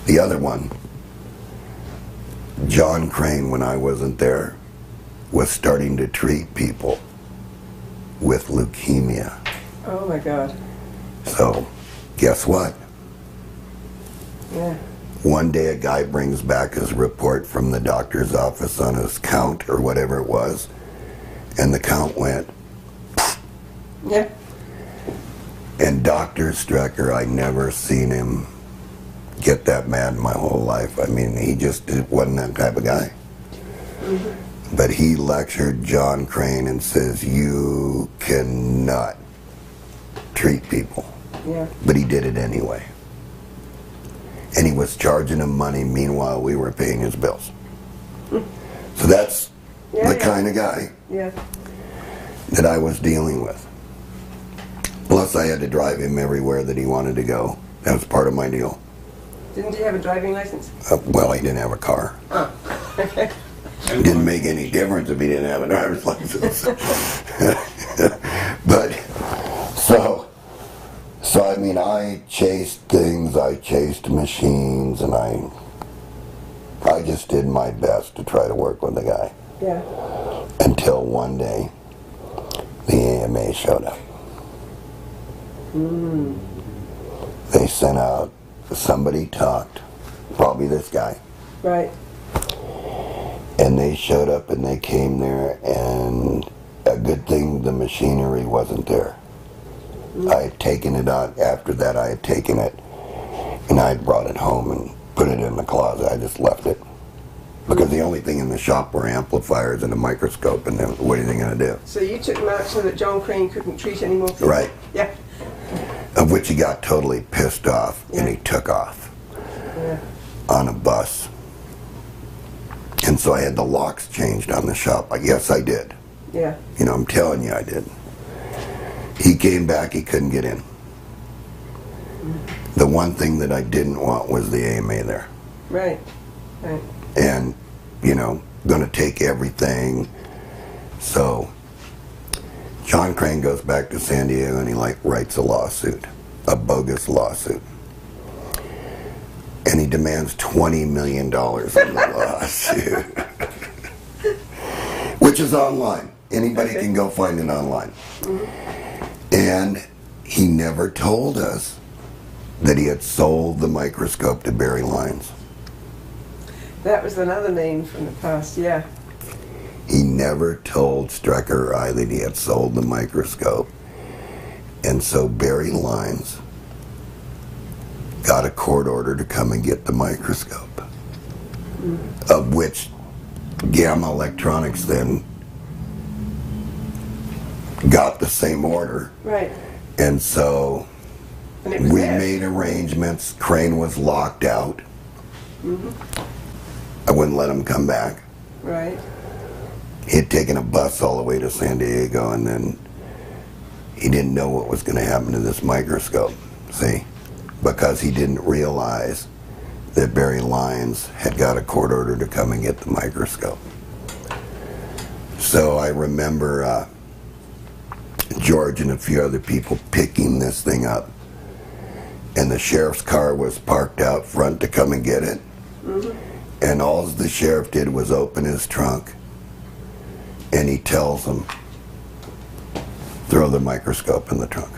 The other one, John Crane, when I wasn't there, was starting to treat people with leukemia. Oh my God. So, guess what? Yeah. One day a guy brings back his report from the doctor's office on his count, or whatever it was, and the count went, Yeah. and Dr. Strecker, I never seen him get that mad in my whole life. I mean, he just wasn't that type of guy. But he lectured John Crane and says, you cannot treat people. Yeah. But he did it anyway. And he was charging him money, meanwhile we were paying his bills. So that's Yeah, the yeah. kind of guy Yeah. that I was dealing with. Plus I had to drive him everywhere that he wanted to go. That was part of my deal. Didn't he have a driving license? Well, he didn't have a car. Oh. Okay. It didn't make any difference if he didn't have a driver's license. But, so I mean, I chased things, I chased machines, and I just did my best to try to work with the guy. Yeah. Until one day, the AMA showed up. They sent out, somebody talked, probably this guy. Right. And they showed up and they came there, and a good thing the machinery wasn't there. I had taken it out, after that I had taken it, and I had brought it home and put it in the closet. I just left it. Because the only thing in the shop were amplifiers and a microscope, and then what are they going to do? So you took him out so that John Crane couldn't treat any more people? Right. Yeah. Of which he got totally pissed off, and he took off Yeah. on a bus. And so I had the locks changed on the shop. Yes, I did. Yeah. You know, I'm telling you I did. He came back, he couldn't get in. The one thing that I didn't want was the AMA there. Right. Right. And, you know, going to take everything. So John Crane goes back to San Diego and he writes a lawsuit, a bogus lawsuit. And he demands $20 million on the lawsuit. Which is online. Anybody can go find it online. And he never told us that he had sold the microscope to Barry Lyons. That was another name from the past, yeah. He never told Strecker or I that he had sold the microscope. And so Barry Lyons got a court order to come and get the microscope. Of which Gamma Electronics then got the same order. Right. And so And it was we theirs. made arrangements. Crane was locked out. I wouldn't let him come back. Right. He had taken a bus all the way to San Diego, and then he didn't know what was going to happen to this microscope, see? Because he didn't realize that Barry Lyons had got a court order to come and get the microscope. So I remember George and a few other people picking this thing up, and the sheriff's car was parked out front to come and get it. And all the sheriff did was open his trunk, and he tells them, throw the microscope in the trunk.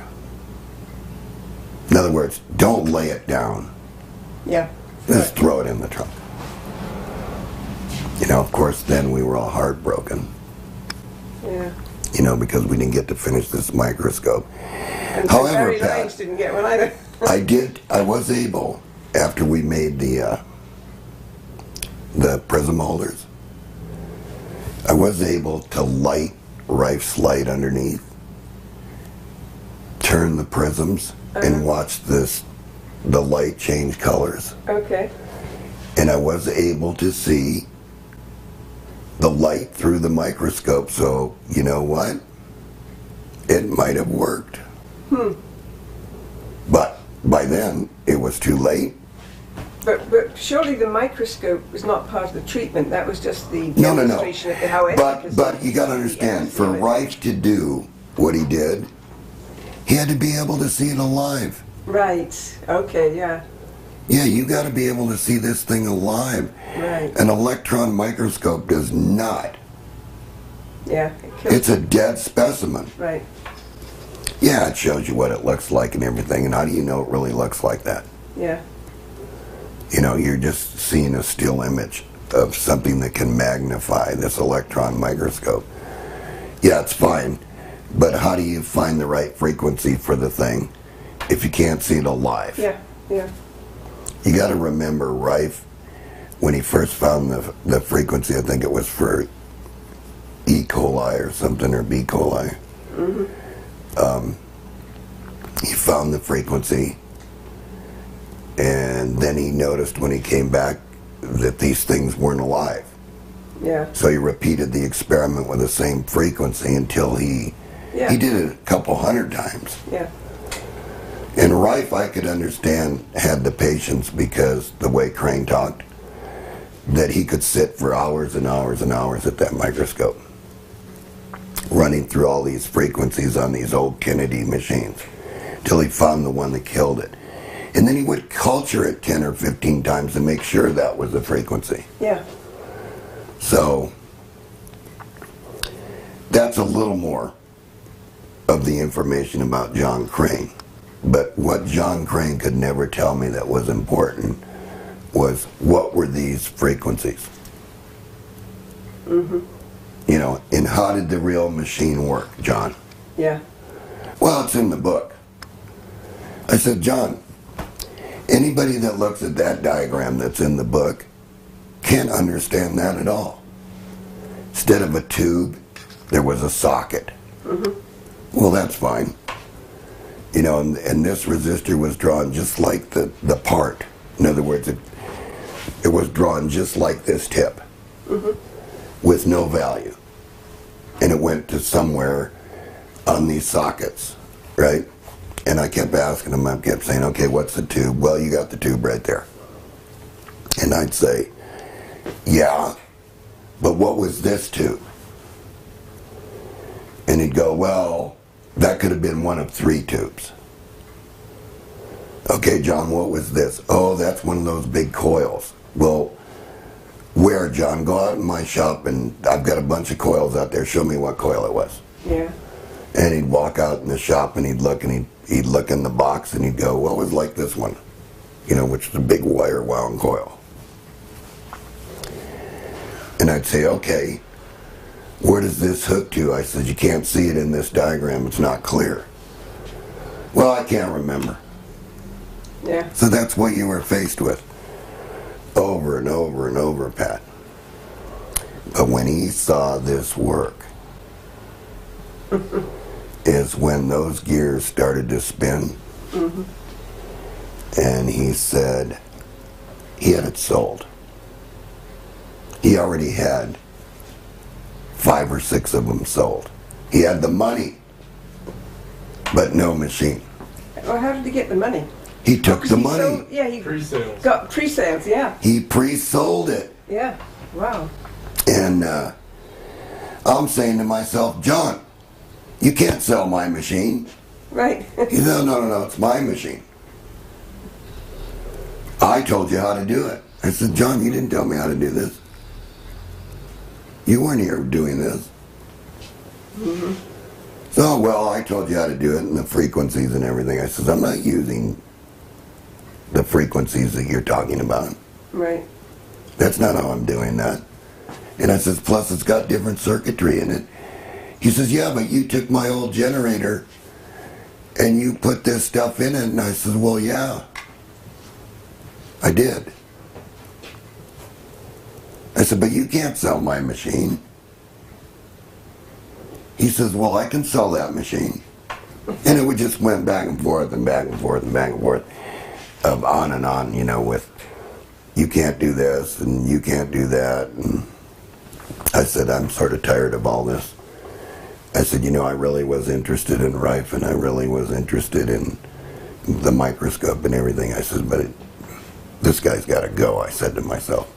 In other words, don't lay it down. Yeah. Just throw it in the trunk. You know, of course, then we were all heartbroken. Yeah. You know, because we didn't get to finish this microscope. And so However, Barry Pat, Lyons didn't get one either. I was able, after we made the prism holders, I was able to light Rife's light underneath, turn the prisms, and watch the light change colors. Okay. And I was able to see the light through the microscope, so you know what? It might have worked. But by then, it was too late. But surely the microscope was not part of the treatment. That was just the No. demonstration of how efficacious But you got to understand, for Rife to do what he did, he had to be able to see it alive. Right. Okay. Yeah. Yeah, you got to be able to see this thing alive. Right. An electron microscope does not. Yeah. It It's a dead specimen. Right. Yeah, it shows you what it looks like and everything, and how do you know it really looks like that? Yeah. You know, you're just seeing a still image of something that can magnify this electron microscope. Yeah, it's fine, but how do you find the right frequency for the thing if you can't see it alive? Yeah. Yeah. You got to remember, Rife, when he first found the frequency, I think it was for E. coli or something, or B. coli. He found the frequency, and then he noticed when he came back that these things weren't alive. Yeah. So he repeated the experiment with the same frequency until he Yeah. did it a couple hundred times. Yeah. And Rife, I could understand, had the patience, because the way Crane talked, that he could sit for hours and hours and hours at that microscope, running through all these frequencies on these old Kennedy machines, till he found the one that killed it. And then he would culture it 10 or 15 times to make sure that was the frequency. Yeah. So that's a little more of the information about John Crane. But what John Crane could never tell me that was important was, what were these frequencies? You know, and how did the real machine work, John? Yeah. Well, it's in the book. I said, John, anybody that looks at that diagram that's in the book can't understand that at all. Instead of a tube, there was a socket. Well, that's fine. You know, and this resistor was drawn just like the part. In other words, it was drawn just like this tip. with no value. And it went to somewhere on these sockets, right? And I kept asking him, I kept saying, okay, what's the tube? Well, you got the tube right there. And I'd say, yeah, but what was this tube? And he'd go, well, that could have been one of 3 tubes. Okay, John, what was this? Oh, that's one of those big coils. Well, where, John? Go out in my shop and I've got a bunch of coils out there. Show me what coil it was. Yeah. And he'd walk out in the shop and he'd look in the box and he'd go, well, it was like this one, you know, which is a big wire wound coil. And I'd say, okay, where does this hook to? I said, you can't see it in this diagram. It's not clear. Well, I can't remember. Yeah. So that's what you were faced with over and over and over, Pat. But when he saw this work is when those gears started to spin. And he said he had it sold. He already had 5 or 6 of them sold. He had the money, but no machine. Well, how did he get the money? He took the He money. sold, yeah, he Pre-sales. got pre-sales, yeah. He pre-sold it. Yeah. Wow. And I'm saying to myself, John, you can't sell my machine. Right. He said, no, it's my machine. I told you how to do it. I said, John, you didn't tell me how to do this. You weren't here doing this. So, well, I told you how to do it and the frequencies and everything. I said, I'm not using the frequencies that you're talking about. Right. That's not how I'm doing that. And I says, plus it's got different circuitry in it. He says, yeah, but you took my old generator and you put this stuff in it. And I said, well, yeah, I did. I said, but you can't sell my machine. He says, well, I can sell that machine. And it would just went back and forth and back and forth and back and forth, on and on, you know, with you can't do this and you can't do that. And I said, I'm sort of tired of all this. I said, you know, I really was interested in Rife and I really was interested in the microscope and everything. I said, but this guy's got to go, I said to myself.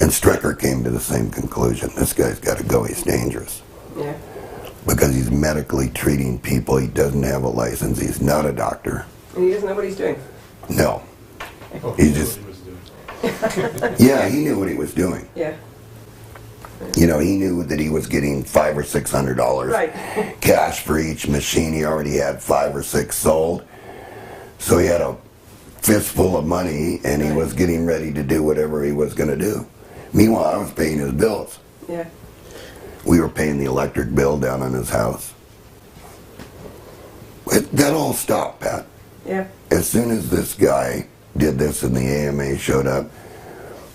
And Strecker came to the same conclusion. This guy's got to go. He's dangerous. Yeah. Because he's medically treating people. He doesn't have a license. He's not a doctor. And he doesn't know what he's doing. No. Oh, He he just, was doing. yeah, he knew what he was doing. Yeah. You know, he knew that he was getting $500 or $600 Right. cash for each machine. He already had 5 or 6 sold. So he had a fistful of money and he was getting ready to do whatever he was going to do. Meanwhile, I was paying his bills. Yeah. We were paying the electric bill down on his house. That all stopped, Pat. Yeah. As soon as this guy did this and the AMA showed up,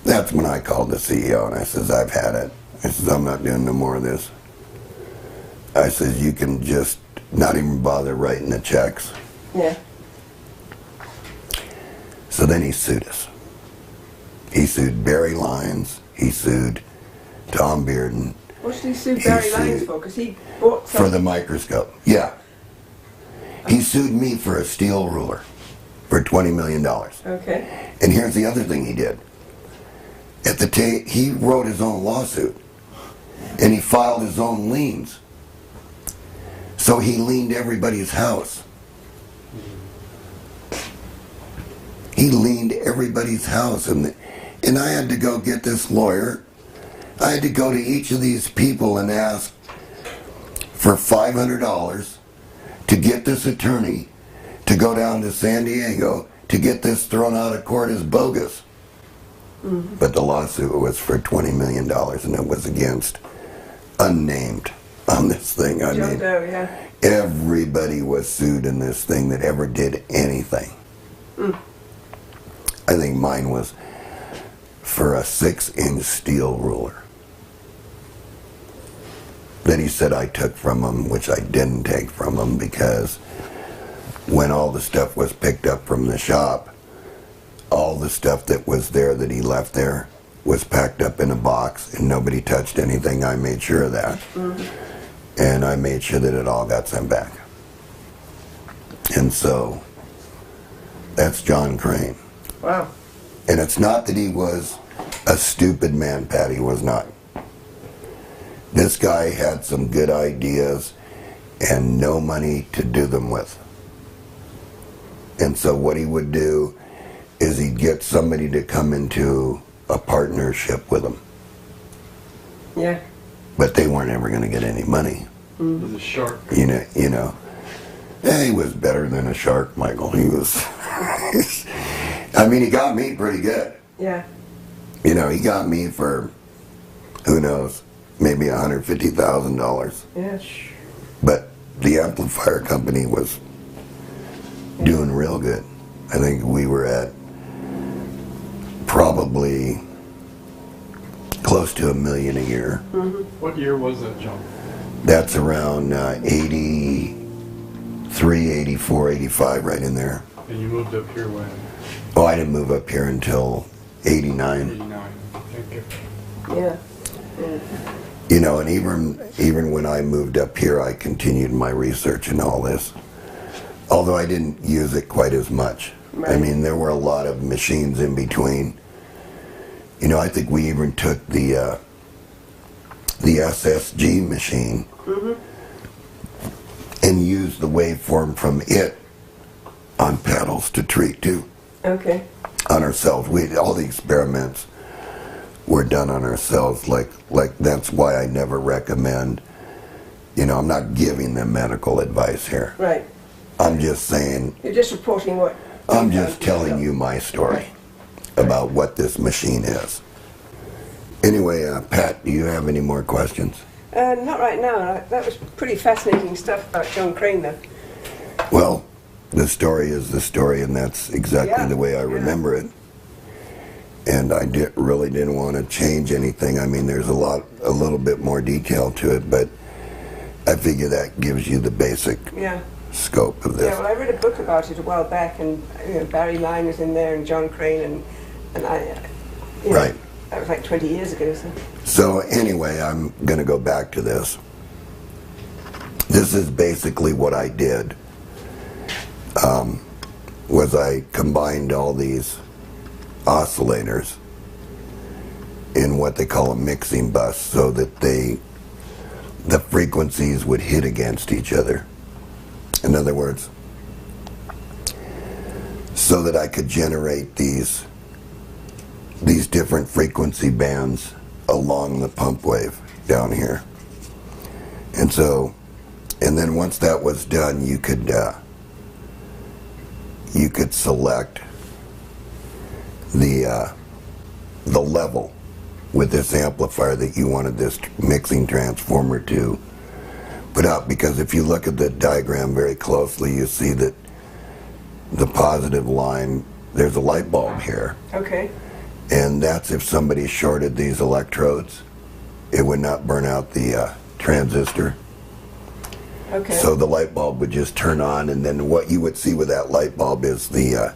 that's when I called the CEO and I says, I've had it. I says, I'm not doing no more of this. I says, you can just not even bother writing the checks. Yeah. So then he sued us. He sued Barry Lyons. He sued Tom Bearden. What did he sue Barry Lyons for? Because he bought some... For the microscope. Yeah. He sued me for a steel ruler for $20 million. Okay. And here's the other thing he did. At the he wrote his own lawsuit. And he filed his own liens. So he liened everybody's house. He liened everybody's house. And I had to go get this lawyer. I had to go to each of these people and ask for $500 to get this attorney to go down to San Diego to get this thrown out of court as bogus. But the lawsuit was for $20 million and it was against unnamed on this thing. I John mean, Doe, yeah. everybody was sued in this thing that ever did anything. I think mine was for a 6-inch steel ruler that he said I took from him, which I didn't take from him because when all the stuff was picked up from the shop, all the stuff that was there that he left there was packed up in a box and nobody touched anything. I made sure of that. And I made sure that it all got sent back. And so that's John Crane. Wow. And it's not that he was a stupid man, Pat. He was not. This guy had some good ideas and no money to do them with. And so what he would do is he'd get somebody to come into a partnership with him. Yeah. But they weren't ever going to get any money. He's a shark. You know. Yeah, he was better than a shark, Michael. He was. I mean, he got me pretty good. Yeah. You know, he got me for, who knows, maybe $150,000. Yeah. But the amplifier company was doing real good. I think we were at probably close to $1 million a year. What year was that, John? That's around 83, 84, 85, right in there. And you moved up here when? Oh, I didn't move up here until 89. 89. Thank you. Yeah. You know, and even when I moved up here, I continued my research and all this. Although I didn't use it quite as much. Right. I mean, there were a lot of machines in between. You know, I think we even took the SSG machine and used the waveform from it on pedals to treat too. Okay. On ourselves. All the experiments were done on ourselves. Like that's why I never recommend, you know, I'm not giving them medical advice here. Right. I'm just saying, You're just reporting what... I'm just telling you my story about what this machine is. Anyway, Pat, do you have any more questions? Not right now. That was pretty fascinating stuff about John Crane, though. Well, the story is the story, and that's exactly the way I remember it. And I really didn't want to change anything. I mean, there's a little bit more detail to it, but I figure that gives you the basic scope of this. Yeah, well, I read a book about it a while back, and Barry Line was in there, and John Crane, and I... Right. That was like 20 years ago, so... So anyway, I'm going to go back to this. This is basically what I did. Was I combined all these oscillators in what they call a mixing bus, so that the frequencies would hit against each other. In other words, so that I could generate these different frequency bands along the pump wave down here. And then once that was done, you could select the level with this amplifier that you wanted this mixing transformer to put out. Because if you look at the diagram very closely, you see that the positive line, there's a light bulb here. Okay. And that's if somebody shorted these electrodes, it would not burn out the transistor. Okay. So the light bulb would just turn on, and then what you would see with that light bulb is the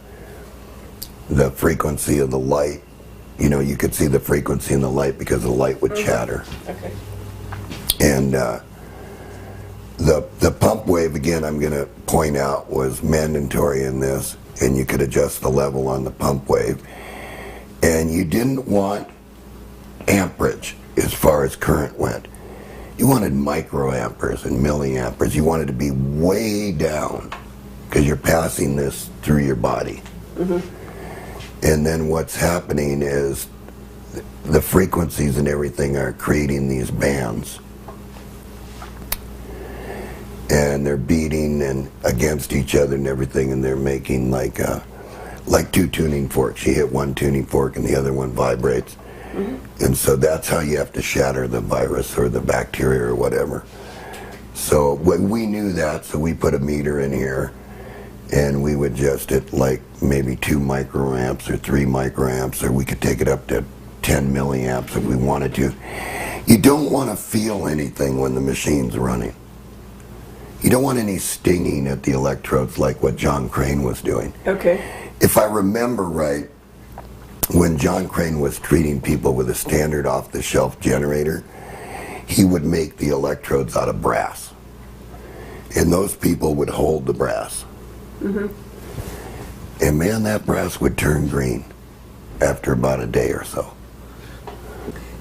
frequency of the light. You know, you could see the frequency in the light because the light would chatter. Okay. And the pump wave, again, I'm going to point out, was mandatory in this, and you could adjust the level on the pump wave. And you didn't want amperage as far as current went. You wanted microamperes and milliamperes. You wanted to be way down because you're passing this through your body. And then what's happening is the frequencies and everything are creating these bands. And they're beating and against each other and everything, and they're making like two tuning forks. You hit one tuning fork and the other one vibrates. And so that's how you have to shatter the virus or the bacteria or whatever. So we knew that, so we put a meter in here, and we would adjust it like maybe 2 microamps or 3 microamps, or we could take it up to 10 milliamps if we wanted to. You don't want to feel anything when the machine's running. You don't want any stinging at the electrodes like what John Crane was doing. Okay. If I remember right, when John Crane was treating people with a standard off-the-shelf generator, he would make the electrodes out of brass. And those people would hold the brass. Mm-hmm. And man, that brass would turn green after about a day or so.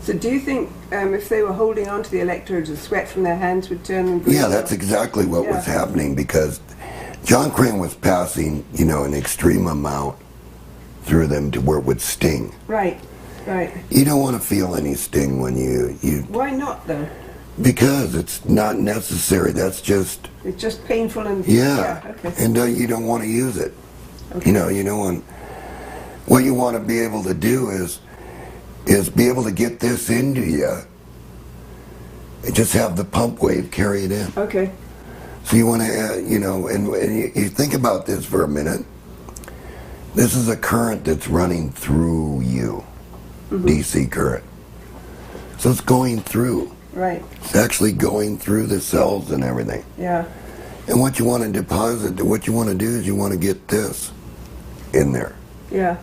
So do you think if they were holding on to the electrodes, the sweat from their hands would turn them green? Yeah, that's exactly what was happening, because John Crane was passing, you know, an extreme amount through them to where it would sting. Right, right. You don't want to feel any sting when you... Why not, though? Because it's not necessary. That's just... It's just painful and... Yeah, okay. and you don't want to use it. Okay. You know, you don't want... What you want to be able to do is be able to get this into you and just have the pump wave carry it in. Okay. So you want to, you know, and you think about this for a minute. This is a current that's running through you, DC current. So it's going through. Right. It's actually going through the cells and everything. Yeah. And what you want to deposit, what you want to do is you want to get this in there. Yeah.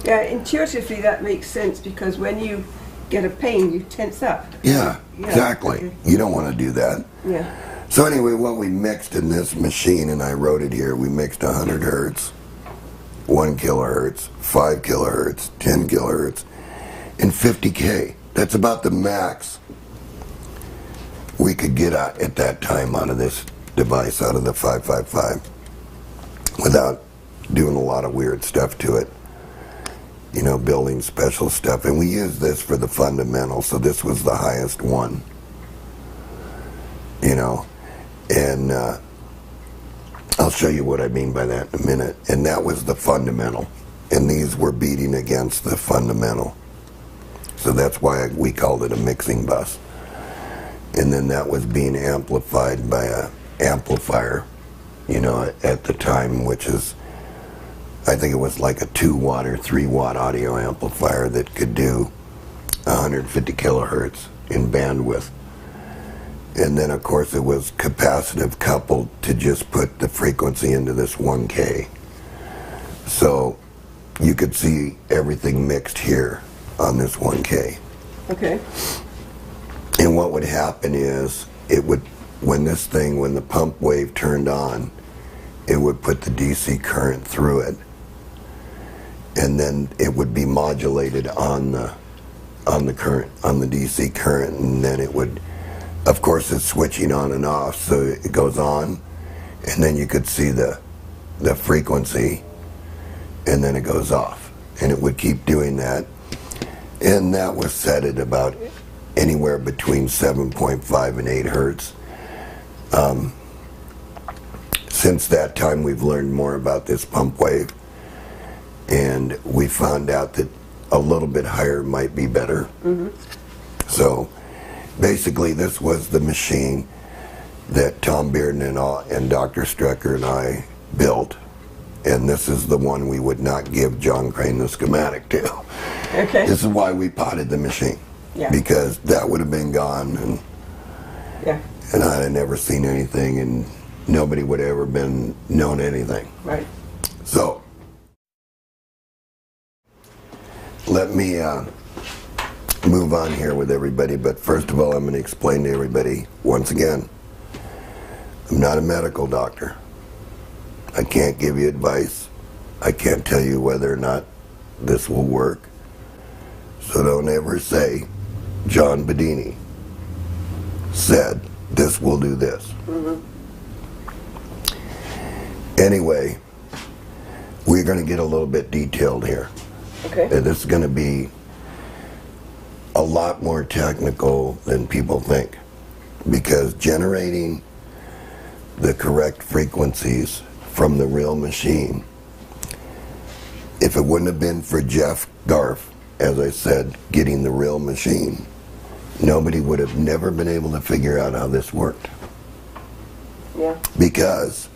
Yeah, intuitively that makes sense, because when you get a pain, you tense up. Yeah, exactly. Okay. You don't want to do that. Yeah. So anyway, what we mixed in this machine, and I wrote it here, we mixed 100 hertz, 1 kilohertz, 5 kilohertz, 10 kilohertz, and 50K. That's about the max we could get at that time out of this device, out of the 555, without doing a lot of weird stuff to it. You know, building special stuff. And we used this for the fundamentals, so this was the highest one. You know, and I'll show you what I mean by that in a minute. And that was the fundamental. And these were beating against the fundamental. So that's why we called it a mixing bus. And then that was being amplified by an amplifier, you know, at the time, which is, I think it was like a 2-watt or 3-watt audio amplifier that could do 150 kilohertz in bandwidth. And then, of course, it was capacitive coupled to just put the frequency into this 1K. So you could see everything mixed here on this 1K. Okay. And what would happen is, it would, when the pump wave turned on, it would put the DC current through it. And then it would be modulated on the current, on the DC current, and then it would, of course, it's switching on and off, so it goes on, and then you could see the frequency, and then it goes off, and it would keep doing that. And that was set at about anywhere between 7.5 and 8 hertz. Since that time, we've learned more about this pump wave, and we found out that a little bit higher might be better. Mm-hmm. So basically, this was the machine that Tom Bearden and Dr. Strecker and I built, and this is the one we would not give John Crane the schematic to. Okay. This is why we potted the machine. Yeah. Because that would have been gone, and and I'd have never seen anything, and nobody would have ever been known anything. Right. So let me move on here with everybody, but first of all, I'm going to explain to everybody once again, I'm not a medical doctor. I can't give you advice. I can't tell you whether or not this will work. So don't ever say John Bedini said this will do this. Mm-hmm. Anyway, we're going to get a little bit detailed here. Okay. This is going to be a lot more technical than people think, because generating the correct frequencies from the real machine, if it wouldn't have been for Jeff Garf, as I said, getting the real machine, nobody would have never been able to figure out how this worked. Yeah. Because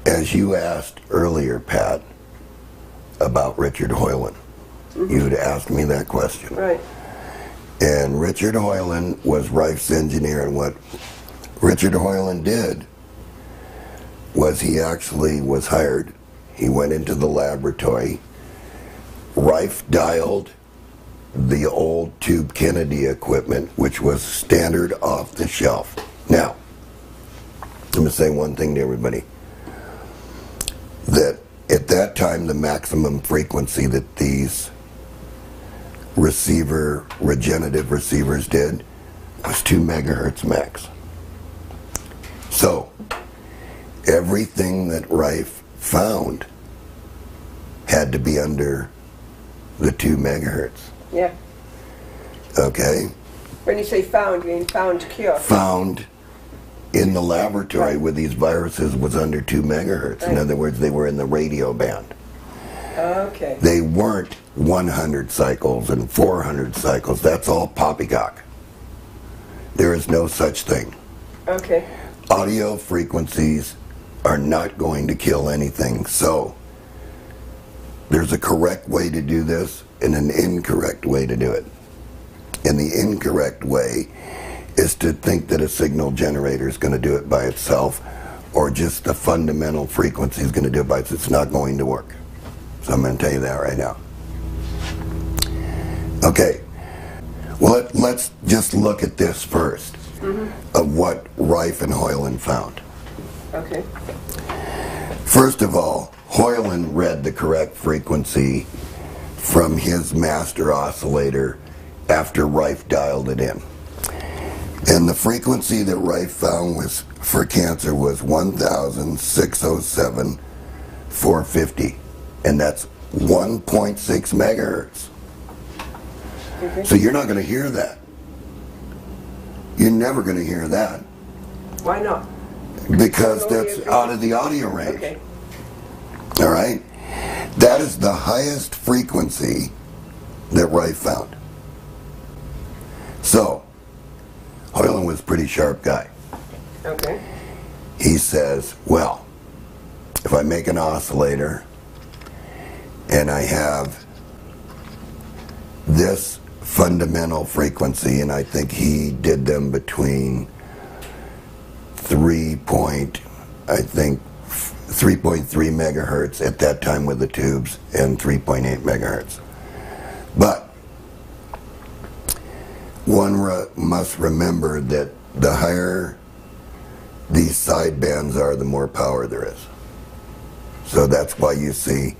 as you asked earlier, Pat, about Richard Hoyland, you'd asked me that question. Right. And Richard Hoyland was Rife's engineer, and what Richard Hoyland did was he actually was hired. he went into the laboratory. Rife dialed the old Tube Kennedy equipment, which was standard off the shelf. Now, I'm going to say one thing to everybody. That at that time, the maximum frequency that these regenerative receivers did was 2 megahertz max. So, everything that Rife found had to be under the 2 megahertz. Yeah. Okay? When you say found, you mean found cure? Found in the laboratory Right. with these viruses was under 2 megahertz. In Right. other words, they were in the radio band. Okay. They weren't 100 cycles and 400 cycles. That's all poppycock. There is no such thing. Okay. Audio frequencies are not going to kill anything. So, there's a correct way to do this and an incorrect way to do it. And the incorrect way is to think that a signal generator is going to do it by itself, or just the fundamental frequency is going to do it by itself. It's not going to work. So I'm going to tell you that right now. Okay. Well, let's just look at this first, of what Rife and Hoyland found. Okay. First of all, Hoyland read the correct frequency from his master oscillator after Rife dialed it in. And the frequency that Rife found was for cancer was 1,607,450. And that's 1.6 megahertz. Okay. So you're not going to hear that. You're never going to hear that. Why not? Because that's out of the audio range. Okay. All right? That is the highest frequency that Rife found. So, Hoyland was a pretty sharp guy. Okay. He says, well, if I make an oscillator and I have this fundamental frequency, and I think he did them between 3.3 megahertz at that time with the tubes and 3.8 megahertz. But one must remember that the higher these sidebands are, the more power there is. So that's why you see,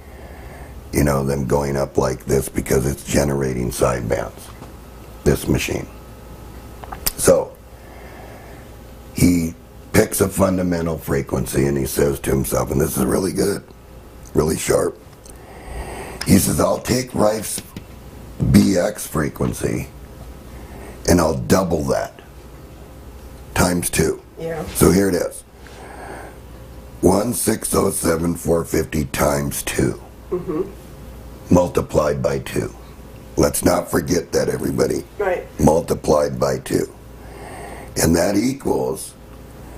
you know, them going up like this, because it's generating sidebands, this machine. So he picks a fundamental frequency and he says to himself, and this is really good, really sharp. He says, I'll take Rife's BX frequency and I'll double that times 2. Yeah. So here it is. 1,607,450 times 2. Multiplied by 2. Let's not forget that, everybody. Right. Multiplied by 2. And that equals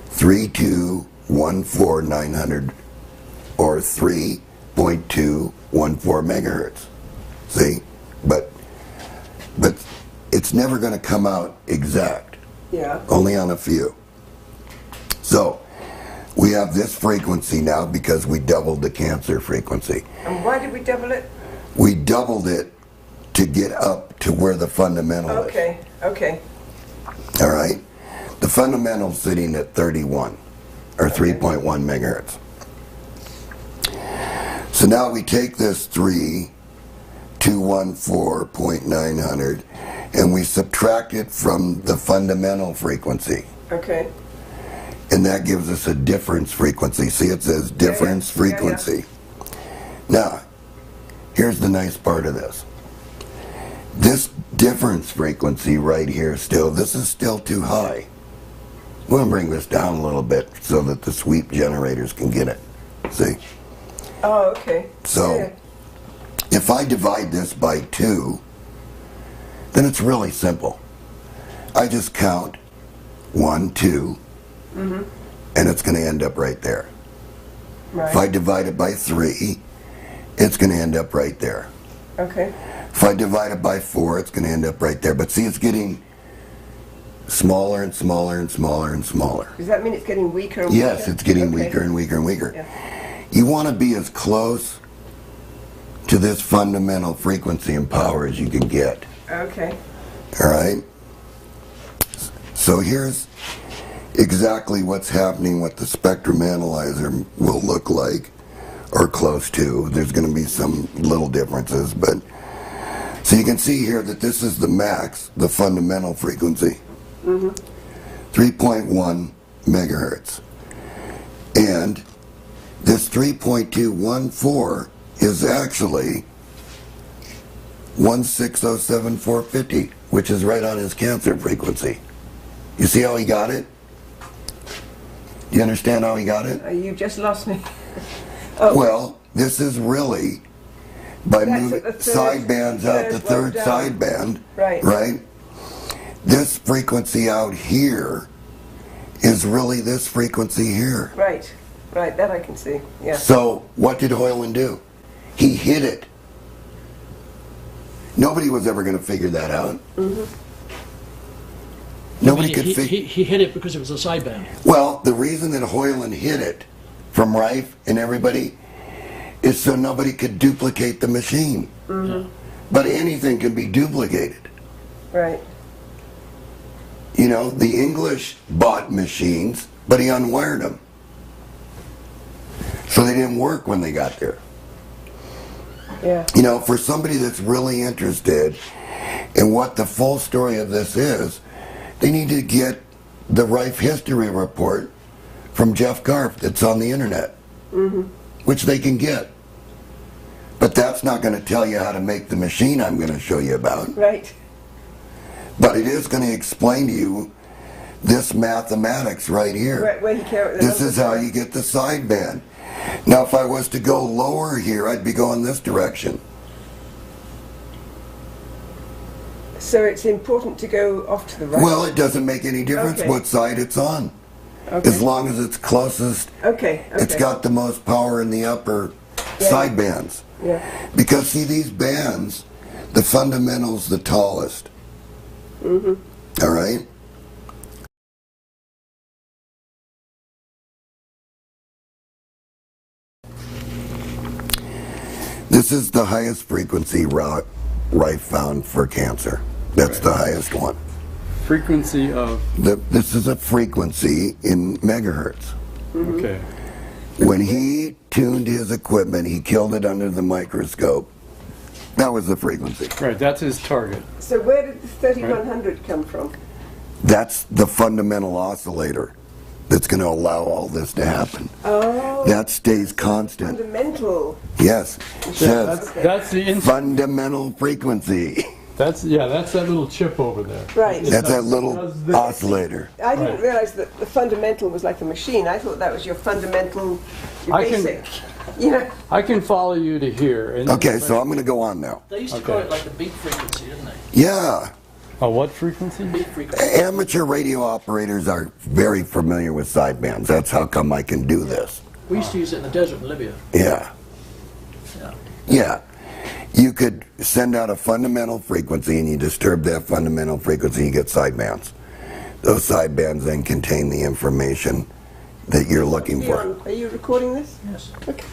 3214900, or 3.214 megahertz. See? But it's never going to come out exact. Yeah. Only on a few. So, we have this frequency now because we doubled the cancer frequency. And why did we double it? We doubled it to get up to where the fundamental is. Okay. Okay. All right? The fundamental's sitting at 31, or 3.1 megahertz. So now we take this 3,214.900 and we subtract it from the fundamental frequency. Okay. And that gives us a difference frequency. See, it says difference frequency. Now, here's the nice part of this. This difference frequency right here this is still too high. I'm going to bring this down a little bit so that the sweep generators can get it. See? Oh, okay. So, if I divide this by 2, then it's really simple. I just count 1, 2, and it's going to end up right there. Right. If I divide it by 3, it's going to end up right there. Okay. If I divide it by 4, it's going to end up right there. But see, it's getting smaller and smaller and smaller and smaller. Does that mean it's getting weaker and weaker? Yes, it's getting Okay. weaker and weaker and weaker. Yeah. you want to be as close to this fundamental frequency and power as you can get. Okay. All right? So here's exactly what's happening, what the spectrum analyzer will look like, or close to. There's going to be some little differences, but so you can see here that this is the max, the fundamental frequency, 3.1 megahertz. And this 3.214 is actually 1607450, which is right on his cancer frequency. You see how he got it? Do you understand how he got it? You just lost me. Oh. Well, this is really by That's moving at the third- side bands out, the third one third down. side band, Right. This frequency out here is really this frequency here. Right, that I can see, yeah. So what did Hoyland do? He hid it. Nobody was ever going to figure that out. Nobody could figure. He hit it because it was a sideband. Well, the reason that Hoyland hid it from Rife and everybody is so nobody could duplicate the machine. But anything can be duplicated. Right. You know, the English bought machines, but he unwired them. So they didn't work when they got there. Yeah. You know, for somebody that's really interested in what the full story of this is, they need to get the Rife History Report from Jeff Garf that's on the internet, which they can get. But that's not going to tell you how to make the machine I'm going to show you about. Right. But it is going to explain to you this mathematics right here. Right, where he carried the This is how you get the sideband. Now, if I was to go lower here, I'd be going this direction. So it's important to go off to the right. Well, it doesn't make any difference Okay. what side it's on. Okay. As long as it's closest, Okay. it's got the most power in the upper side bands. Yeah. Because, see, these bands, the fundamental's the tallest. All right? This is the highest frequency Rife found for cancer. That's the highest one. Frequency of, This is a frequency in megahertz. okay. When he tuned his equipment, he killed it under the microscope. That was the frequency. Right, that's his target. So where did the 3100 come from? That's the fundamental oscillator that's going to allow all this to happen. Oh. That stays constant. Fundamental. Yes. Says That's the fundamental frequency. that's that little chip over there. Right. That's that does little this. oscillator. I didn't Right. realize that the fundamental was like a machine. I thought that was your fundamental, your I can- basic. You know. I can follow you to here. And Okay, so I'm going to go on now. They used to Okay. call it like the beat frequency, didn't they? Yeah. what frequency? Beat frequency. Amateur radio operators are very familiar with sidebands. That's how come I can do this. We used to use it in the desert in Libya. Yeah. Yeah. Yeah. You could send out a fundamental frequency and you disturb that fundamental frequency, you get sidebands. Those sidebands then contain the information that you're looking for. Are you recording this? Yes. Okay.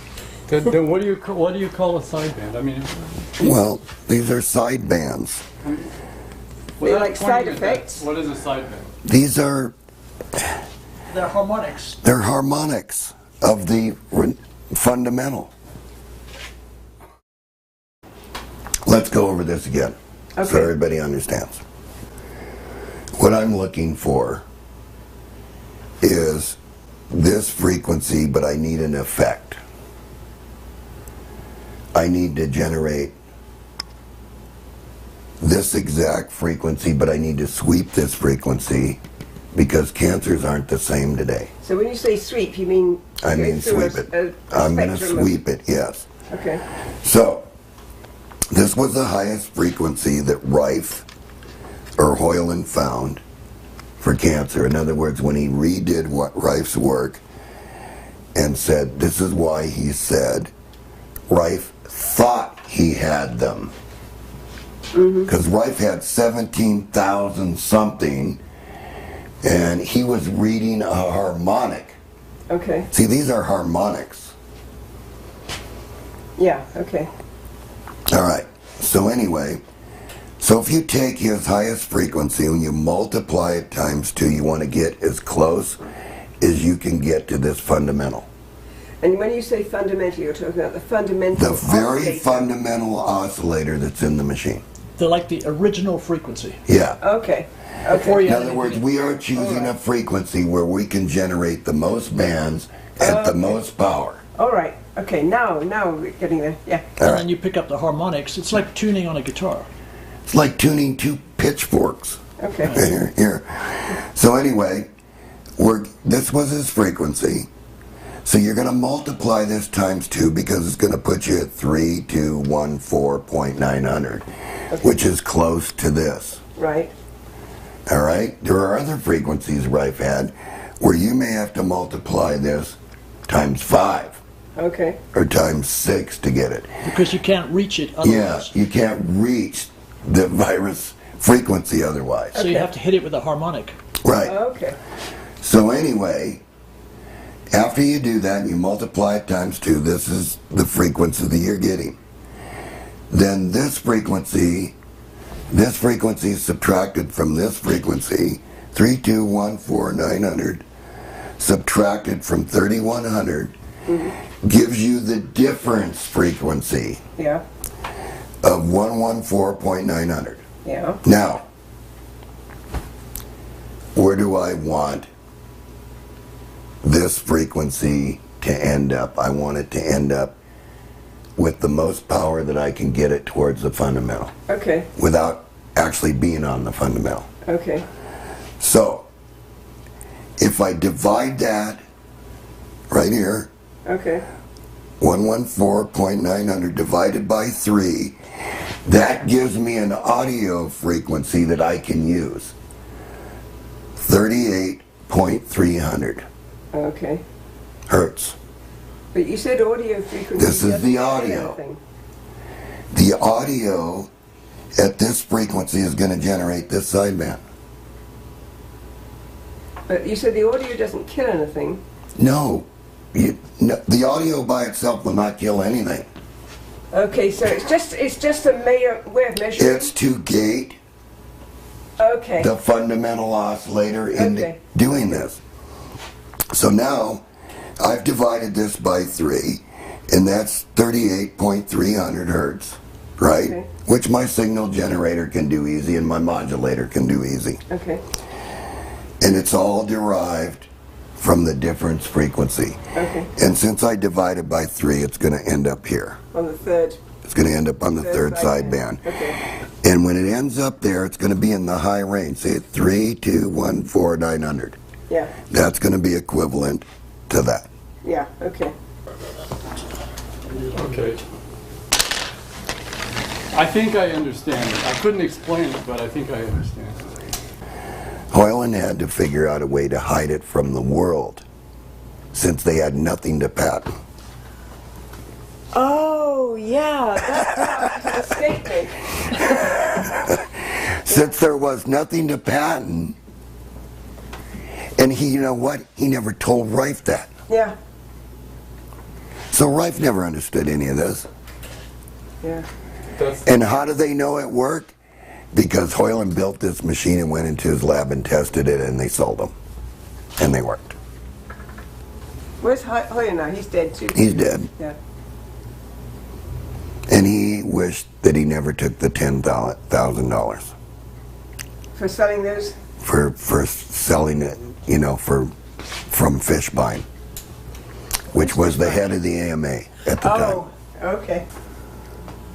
Then what do you call a sideband? I mean, Well, these are sidebands. They're like side effects. What is a sideband? These are, They're harmonics. they're harmonics of the fundamental. Let's go over this again so Okay. everybody understands. What I'm looking for is this frequency, but I need an effect. I need to generate this exact frequency, but I need to sweep this frequency because cancers aren't the same today. So when you say sweep, you mean I go mean through sweep it. a I'm going to spectrum of- sweep it, yes. Okay. So, this was the highest frequency that Rife or Hoyland found for cancer. In other words, when he redid what Rife's work and said, this is why he said Rife thought he had them. Because Rife had 17,000 something and he was reading a harmonic. Okay. See, these are harmonics. Yeah, okay. All right. So anyway, so if you take his highest frequency and you multiply it times 2, you want to get as close as you can get to this fundamental. And when you say fundamental, you're talking about the fundamental The very oscillator. fundamental oscillator that's in the machine. They're like the original frequency. Yeah. Okay. Before Okay. you In other words, we are choosing a frequency where we can generate the most bands at the most power. All right. Okay. Now we're getting there. Yeah. All And right. then you pick up the harmonics. It's like tuning on a guitar. It's like tuning 2 pitchforks. Okay. Here. So anyway, this was his frequency. So you're going to multiply this times 2 because it's going to put you at 3214.900, which is close to this. Right. All right? There are other frequencies Rife had where you may have to multiply this times 5 Okay. or times 6 to get it. Because you can't reach it Yeah, otherwise. you can't reach the virus frequency otherwise. So you have to hit it with a harmonic. Right. Okay. So anyway, after you do that, you multiply it times 2. This is the frequency that you're getting. Then this frequency is subtracted from this frequency, 3214,900, subtracted from 3100, gives you the difference frequency Yeah. of 114.900. Yeah. Now, where do I want this frequency to end up? I want it to end up with the most power that I can get it towards the fundamental Okay. without actually being on the fundamental. Okay. So, if I divide that right here, Okay. 114.900 divided by 3, that gives me an audio frequency that I can use. 38.300 Okay. hertz. But you said audio frequency. This is doesn't the say audio. anything. The audio at this frequency is going to generate this sideband. But you said the audio doesn't kill anything. No, the audio by itself will not kill anything. Okay, so it's just a way of measuring. It's to gate Okay. the fundamental oscillator into Okay. doing this. So now I've divided this by 3, and that's 38.300 hertz, right? Okay. Which my signal generator can do easy and my modulator can do easy. Okay. And it's all derived from the difference frequency. Okay. And since I divided by 3, it's going to end up here. On the third. It's going to end up on the third sideband. Okay. And when it ends up there, it's going to be in the high range. Say 3,214,900. Yeah. That's going to be equivalent to that. Yeah. Okay. Okay. I think I understand it. I couldn't explain it, but I think I understand it. Hoyland had to figure out a way to hide it from the world, since they had nothing to patent. Oh yeah, that escaped me. Since there was nothing to patent, and you know what? He never told Rife that. Yeah. So Rife never understood any of this. Yeah. And how do they know it worked? Because Hoyland built this machine and went into his lab and tested it, and they sold them. And they worked. Where's Hoyer now? He's dead too. He's dead. Yeah. And he wished that he never took the $10,000 For selling those. for selling it, you know, from Fishbein, which was the head of the AMA at the time. Oh. Okay.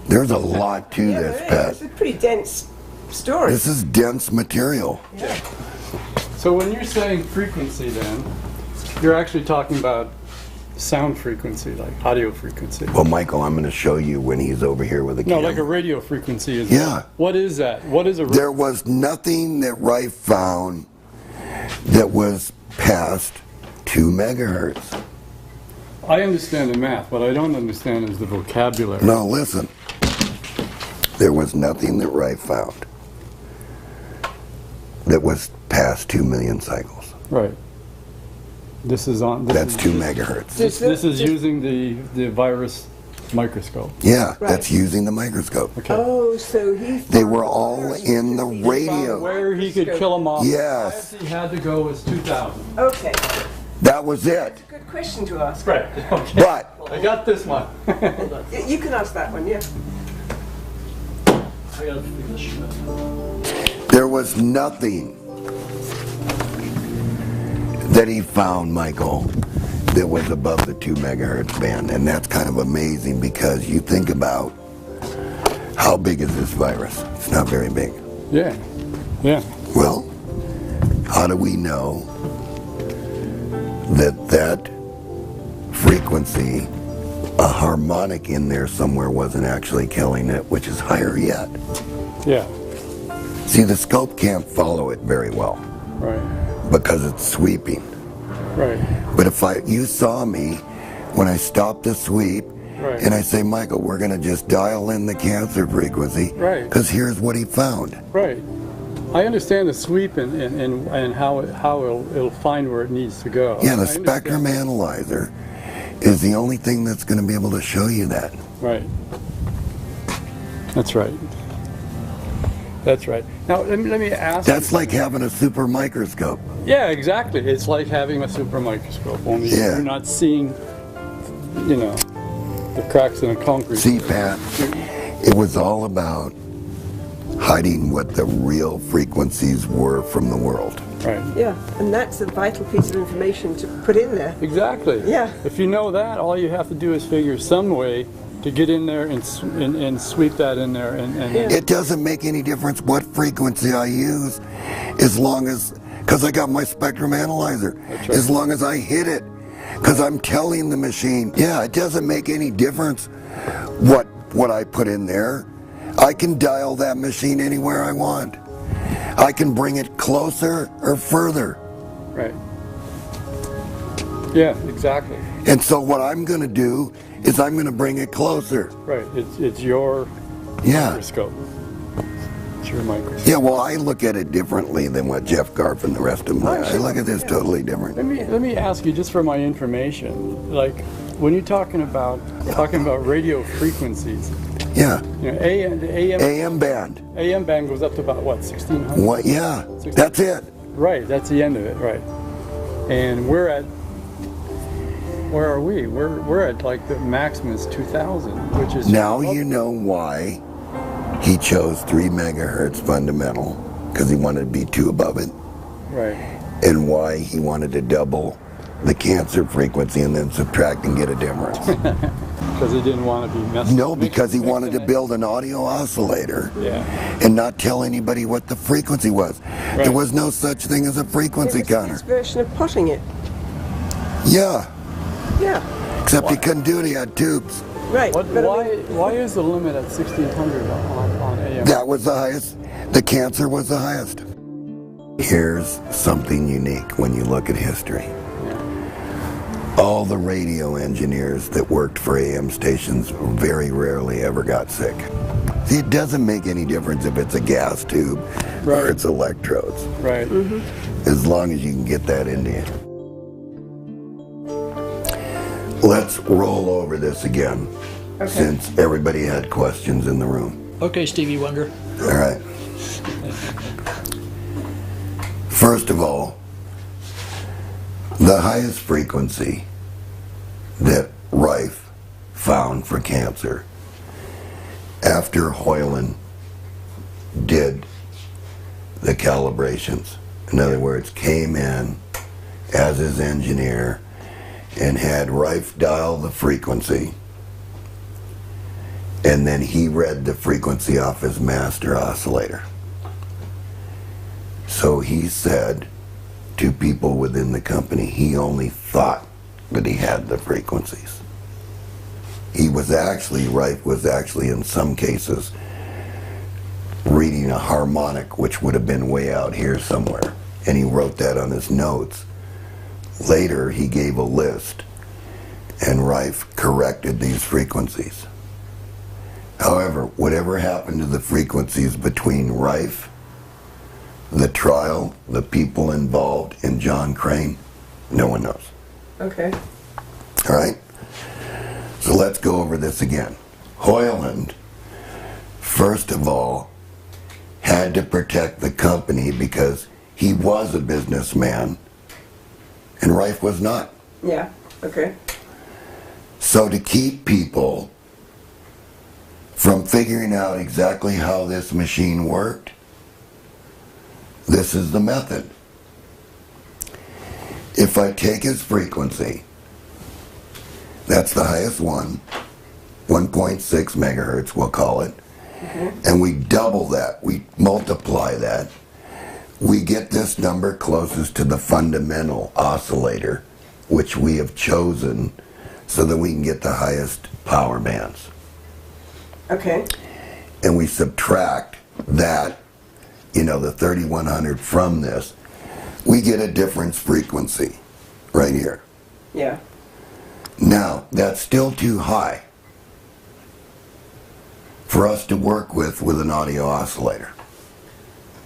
There's a lot to Yeah, this, there Pat. is. It's a pretty dense story. This is dense material. Yeah. So when you're saying frequency then, you're actually talking about sound frequency, like audio frequency. Well, Michael, I'm going to show you when he's over here with a No, camera. like a radio frequency is. Yeah. What is that? What is a There was nothing that Rife found that was past 2 megahertz. I understand the math. What I don't understand is the vocabulary. No, listen. There was nothing that Rife found that was past 2 million cycles. Right. This is on. That's 2 megahertz. This is using the virus microscope. Yeah, Right. that's using the microscope. Okay. Oh, so he They were all in the radio. Where he could kill them off. Yes. The highest he had to go was 2,000. Okay, That was it. good question to ask. Right. Okay. But I got this one. You can ask that one, yeah. I gotta figure this shit out. there was nothing that he found, Michael, that was above the 2 megahertz band. And that's kind of amazing because you think about how big is this virus? It's not very big. Yeah. Yeah. Well, how do we know that that frequency, a harmonic in there somewhere, wasn't actually killing it, which is higher yet? Yeah. See, the scope can't follow it very well Right. because it's sweeping. Right. But if you saw me when I stopped the sweep, Right. and I say, Michael, we're going to just dial in the cancer frequency, Right. because here's what he found. Right. I understand the sweep and how it'll find where it needs to go. Yeah, the I understand. spectrum analyzer is the only thing that's going to be able to show you that. Right. That's right. That's right. Now, let me ask That's you. like having a super microscope. Yeah, exactly. It's like having a super microscope, only Yeah. you're not seeing, you know, the cracks in the concrete. See, Pat, it was all about hiding what the real frequencies were from the world. Right. Yeah, and that's a vital piece of information to put in there. Exactly. Yeah. If you know that, all you have to do is figure some way to get in there and sweep that in there. Yeah. It doesn't make any difference what frequency I use, as long as, because I got my spectrum analyzer, That's right. as long as I hit it, because I'm telling the machine, yeah, it doesn't make any difference what I put in there. I can dial that machine anywhere I want. I can bring it closer or further. Right. Yeah, exactly. And so what I'm going to do is I'm going to bring it closer. Right. It's your Yeah. microscope. It's your microscope. Yeah, well, I look at it differently than what Jeff Garf and the rest of them. I look at this totally different. Let me ask you, just for my information, like when you're talking about radio frequencies, Yeah. you know, the AM band. AM band goes up to about what, 1600? What? Yeah. That's it. Right, that's the end of it, right. And where are we? We're at like the maximum is 2000, which is Now you know why he chose 3 megahertz fundamental, because he wanted to be 2 above it, right. and why he wanted to double the cancer frequency and then subtract and get a difference. Because he didn't want to be messed. No, because he wanted to build an audio oscillator Yeah. and not tell anybody what the frequency was. Right. There was no such thing as a frequency It was counter. his version of potting it. Yeah, Yeah, except he couldn't do it, he had tubes. right. What, but I mean, why is the limit at 1600 on AM? That was the highest. The cancer was the highest. Here's something unique when you look at history. All the radio engineers that worked for AM stations very rarely ever got sick. See, it doesn't make any difference if it's a gas tube Right. or it's electrodes, Right. as long as you can get that into you. Let's roll over this again, since everybody had questions in the room. Okay, Stevie Wonder. All right. First of all, the highest frequency that Rife found for cancer after Hoyland did the calibrations, in other words, came in as his engineer and had Rife dial the frequency, and then he read the frequency off his master oscillator. So he said to people within the company, he only thought that he had the frequencies. He was actually, Rife was actually in some cases reading a harmonic, which would have been way out here somewhere, and he wrote that on his notes. Later he gave a list, and Rife corrected these frequencies. However, whatever happened to the frequencies between Rife, the trial, the people involved, and John Crane, no one knows. okay. All right? So let's go over this again. Hoyland, first of all, had to protect the company because he was a businessman and Rife was not. Yeah, okay. So to keep people from figuring out exactly how this machine worked, this is the method. If I take his frequency, that's the highest one, 1.6 megahertz we'll call it, and we double that, we multiply that, we get this number closest to the fundamental oscillator, which we have chosen so that we can get the highest power bands. Okay. And we subtract that, you know, the 3100 from this, we get a difference frequency right here. Yeah. Now, that's still too high for us to work with an audio oscillator.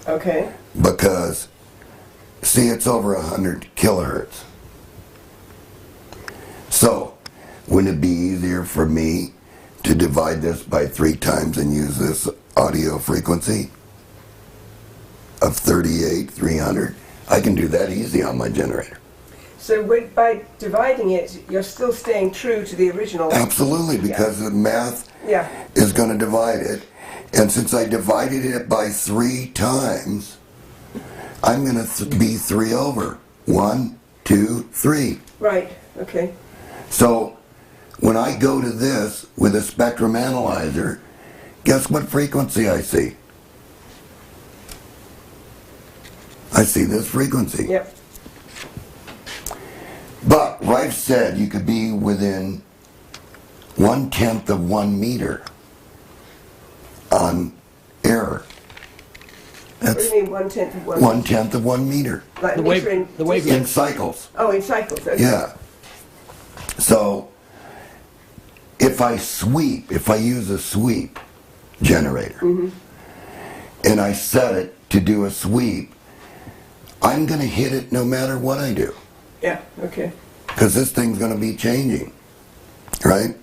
Okay. Because, see, it's over 100 kilohertz. So, wouldn't it be easier for me to divide this by 3 times and use this audio frequency of 300? I can do that easy on my generator. So by dividing it, you're still staying true to the original. Absolutely, because the math Yeah. is going to divide it. And since I divided it by 3 times, I'm going to be 3 over. 1, 2, 3. Right, okay. So when I go to this with a spectrum analyzer, guess what frequency I see? I see this frequency. Yep. But Rife said you could be within 1/10 of 1 meter on error. What That's do you mean 1/10 of 1? 1/10 of 1 meter Like The measuring wave- in cycles. Oh, in cycles. Okay. Yeah. So if I use a sweep generator, and I set it to do a sweep, I'm going to hit it no matter what I do. Yeah, okay. Because this thing's going to be changing, right?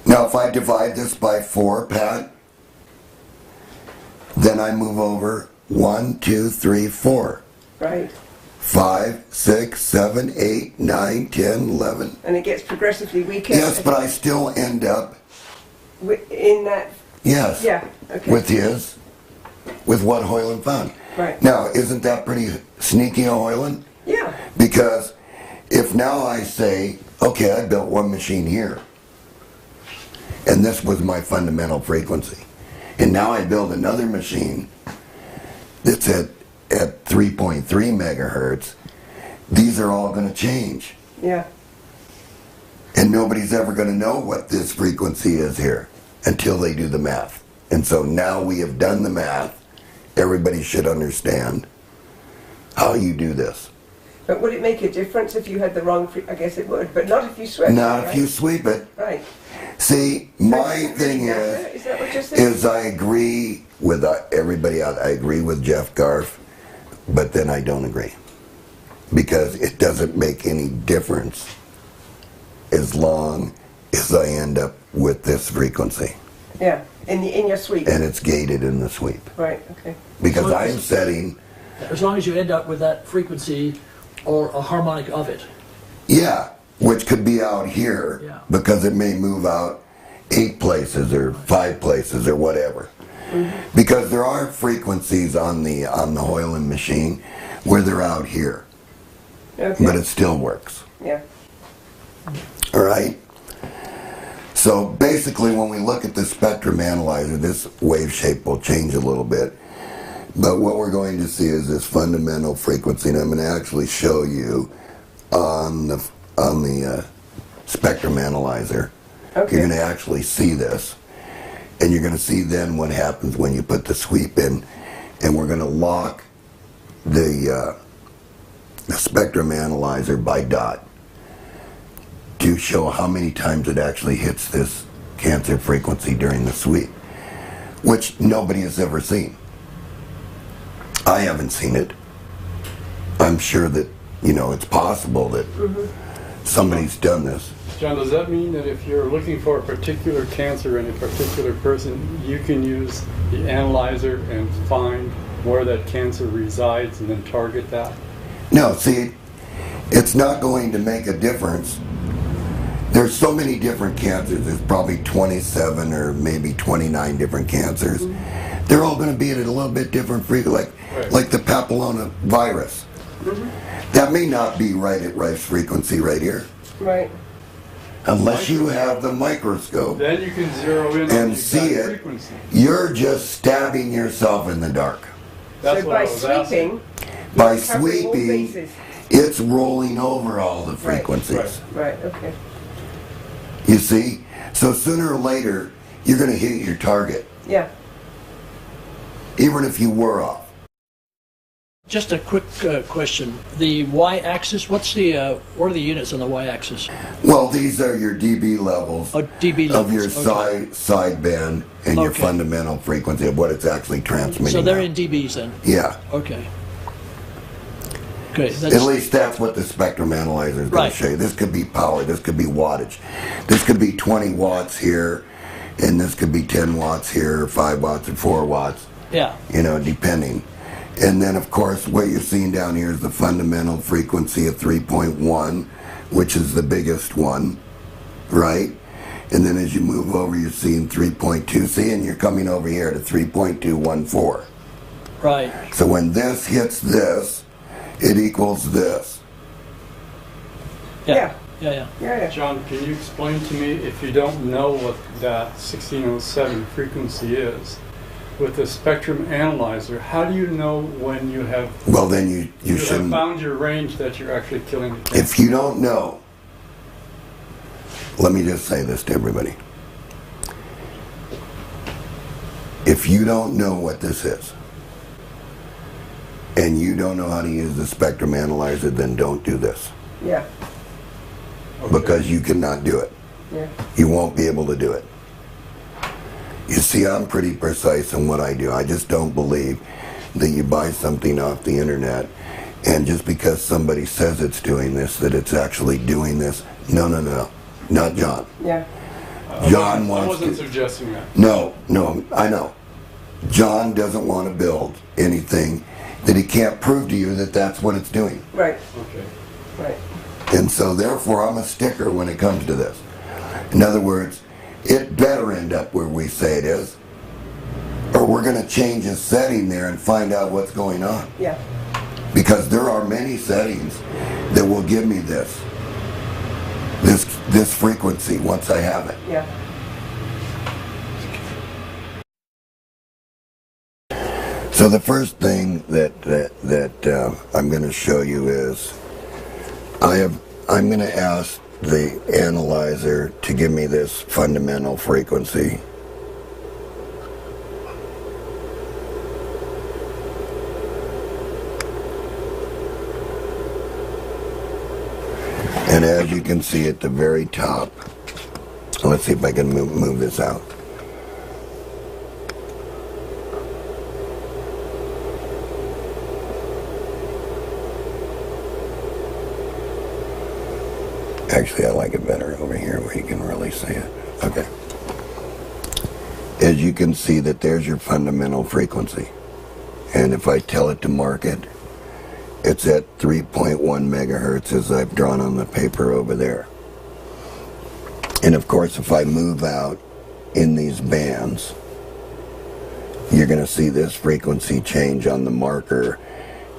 Now, if I divide this by 4, Pat, then I move over 1, 2, 3, 4, Right. 5, 6, 7, 8, 9, 10, 11. And it gets progressively weaker. Yes, but I still end up, in that. yes, Yeah, okay. with what Hoyland found. Right. Now, isn't that pretty sneaky of Hoyland? Yeah. Because if now I say, okay, I built one machine here, and this was my fundamental frequency, and now I build another machine that's at 3.3 megahertz, these are all going to change. Yeah. And nobody's ever going to know what this frequency is here until they do the math. And so now we have done the math, everybody should understand how you do this. But would it make a difference if you had the wrong I guess it would, but not if you swept it, Not if right? you sweep it. Right. See, my thing Is that what you're saying? is I agree with everybody out. I agree with Jeff Garf, but then I don't agree. Because it doesn't make any difference as long as I end up with this frequency. Yeah. In your sweep. And it's gated in the sweep. Right, okay. Because So I'm setting, As long as you end up with that frequency or a harmonic of it. yeah, which could be out here, Yeah. because it may move out 8 places or 5 places or whatever. Because there are frequencies on the Hoyland machine where they're out here, Okay. but it still works. Yeah. All right? So basically when we look at the spectrum analyzer, this wave shape will change a little bit. But what we're going to see is this fundamental frequency, and I'm going to actually show you on the spectrum analyzer. Okay. You're going to actually see this. And you're going to see then what happens when you put the sweep in. And we're going to lock the spectrum analyzer by dot to show how many times it actually hits this cancer frequency during the sweep, which nobody has ever seen. I haven't seen it. I'm sure that, it's possible that somebody's done this. John, does that mean that if you're looking for a particular cancer in a particular person, you can use the analyzer and find where that cancer resides and then target that? No, see, it's not going to make a difference. There's so many different cancers. There's probably 27 or maybe 29 different cancers. Mm-hmm. They're all going to be at a little bit different frequency, like the papilloma virus. Mm-hmm. That may not be right at Rife's frequency right here. Right. Unless you have the microscope. Then you can zero in and on see it. Frequency. You're just stabbing yourself in the dark. That's so what I was asking. By sweeping, it's rolling over all the frequencies. Right, okay. You see? So sooner or later, you're going to hit your target. Yeah. Even if you were off. Just a quick question. The y-axis, what are the units on the y-axis? Well, these are your dB levels, dB levels. Of your sideband and your fundamental frequency of what it's actually transmitting. So they're in dBs then? Yeah. Okay. Okay. At least that's what the spectrum analyzer is going to show you. This could be power, this could be wattage. This could be 20 watts here, and this could be 10 watts here, or 5 watts, or 4 watts. Yeah. You know, depending. And then, of course, what you're seeing down here is the fundamental frequency of 3.1, which is the biggest one, right? And then as you move over, you're seeing 3.2. See, and you're coming over here to 3.214. Right. So when this hits this, it equals this. Yeah. John, can you explain to me, if you don't know what that 1607 frequency is, with the spectrum analyzer, how do you know when you have you have found your range that you're actually killing the cancer? If you don't know, let me just say this to everybody. If you don't know what this is, and you don't know how to use the spectrum analyzer, then don't do this. Yeah. Because you cannot do it. Yeah. You won't be able to do it. You see, I'm pretty precise in what I do. I just don't believe that you buy something off the internet and just because somebody says it's doing this, that it's actually doing this. No. Not John. Yeah. John wants I wasn't suggesting that. No, I know. John doesn't want to build anything that he can't prove to you that that's what it's doing. Right. Okay. Right. And so therefore I'm a sticker when it comes to this. In other words, it better end up where we say it is, or we're going to change a setting there and find out what's going on. Yeah. Because there are many settings that will give me this frequency once I have it. Yeah. So the first thing that I'm going to show you is I'm going to ask the analyzer to give me this fundamental frequency. And as you can see at the very top, let's see if I can move this out. Actually, I like it better over here where you can really see it. Okay. As you can see that there's your fundamental frequency. And if I tell it to mark it, it's at 3.1 megahertz as I've drawn on the paper over there. And of course, if I move out in these bands, you're going to see this frequency change on the marker.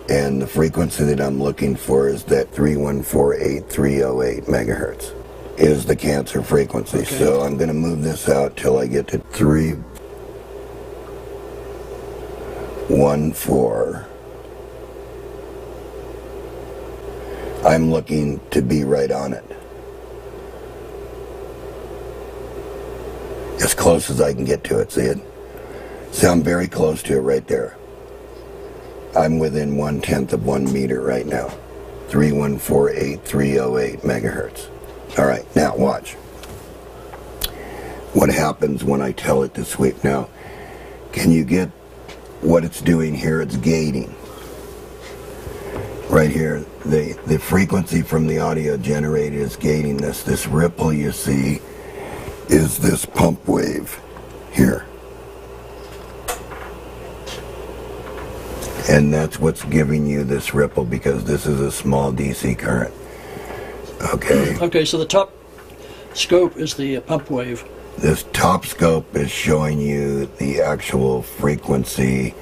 And the frequency that I'm looking for is that 3148308 megahertz is the cancer frequency. Okay. So I'm going to move this out till I get to 314. I'm looking to be right on it. As close as I can get to it, see it? See, I'm very close to it right there. I'm within 1/10 of 1 meter right now. 3148308 megahertz. All right, now watch. What happens when I tell it to sweep? Now, can you get what it's doing here? It's gating. right here, the frequency from the audio generator is gating this. This ripple you see is this pump wave here. And that's what's giving you this ripple, because this is a small DC current. Okay. Okay, so the top scope is the pump wave. This top scope is showing you the actual frequency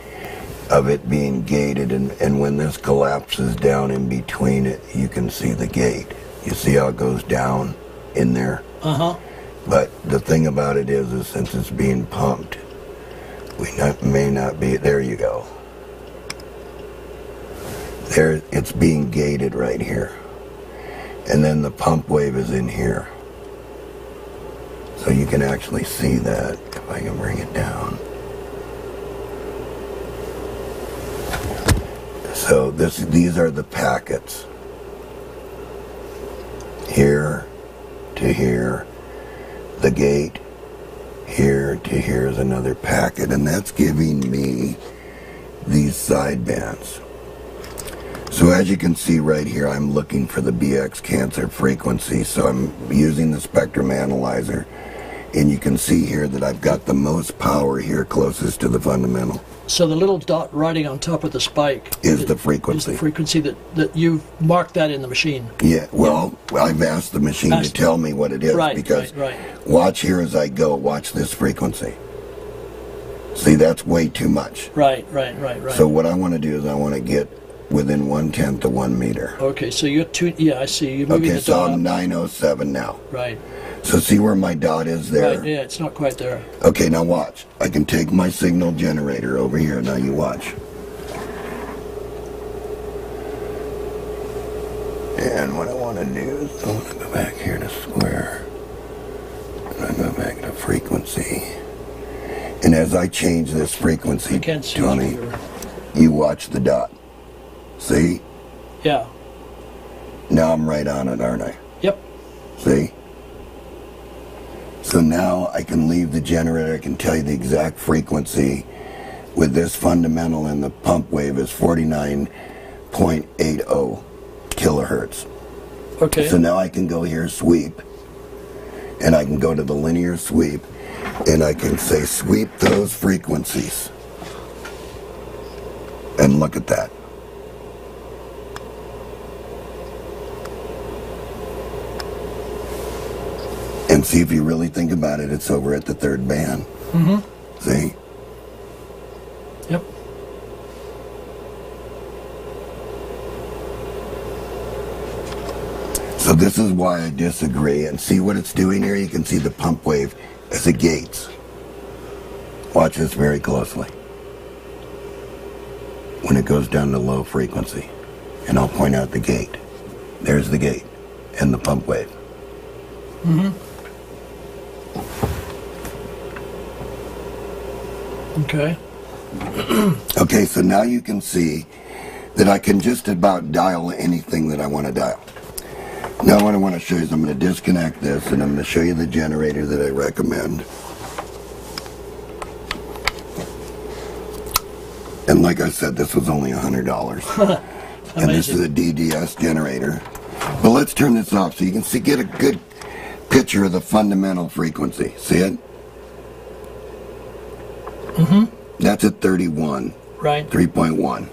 of it being gated, and when this collapses down in between it, you can see the gate. You see how it goes down in there? Uh-huh. But the thing about it is since it's being pumped, may not be, there you go. There, it's being gated right here. And then the pump wave is in here. So you can actually see that, if I can bring it down. So these are the packets. Here to here, the gate. Here to here is another packet, and that's giving me these sidebands. So as you can see right here, I'm looking for the BX cancer frequency, so I'm using the spectrum analyzer, and you can see here that I've got the most power here closest to the fundamental. So the little dot riding on top of the spike is the frequency. Is the frequency that you've marked that in the machine. Yeah, well, I've asked the machine to tell me what it is, right, because right. Watch here as I go, watch this frequency. See, that's way too much. Right. So what I want to do is I want to get within 1/10 of 1 meter. Okay, so you're yeah, I see. You're moving okay, the so dot I'm up. 907 now. Right. So see where my dot is there? Right, yeah, it's not quite there. Okay, now watch. I can take my signal generator over here. Now you watch. And what I want to do is I want to go back here to square. And I go back to frequency. And as I change this frequency, I can't see Tony, you watch the dot. See? Yeah. Now I'm right on it, aren't I? Yep. See? So now I can leave the generator, I can tell you the exact frequency with this fundamental, and the pump wave is 49.80 kilohertz. Okay. So now I can go here, sweep, and I can go to the linear sweep, and I can say sweep those frequencies. And look at that. And see, if you really think about it, it's over at the third band. Mm-hmm. See? Yep. So this is why I disagree. And see what it's doing here? You can see the pump wave as it gates. Watch this very closely. When it goes down to low frequency. And I'll point out the gate. There's the gate and the pump wave. Mm-hmm. Okay. Okay, so now you can see that I can just about dial anything that I want to dial. Now what I want to show you is I'm going to disconnect this, and I'm going to show you the generator that I recommend. And like I said, this was only $100. And this is a DDS generator. But let's turn this off so you can see, get a good picture of the fundamental frequency. See it? Mm-hmm. That's at 31. Right. 3.1.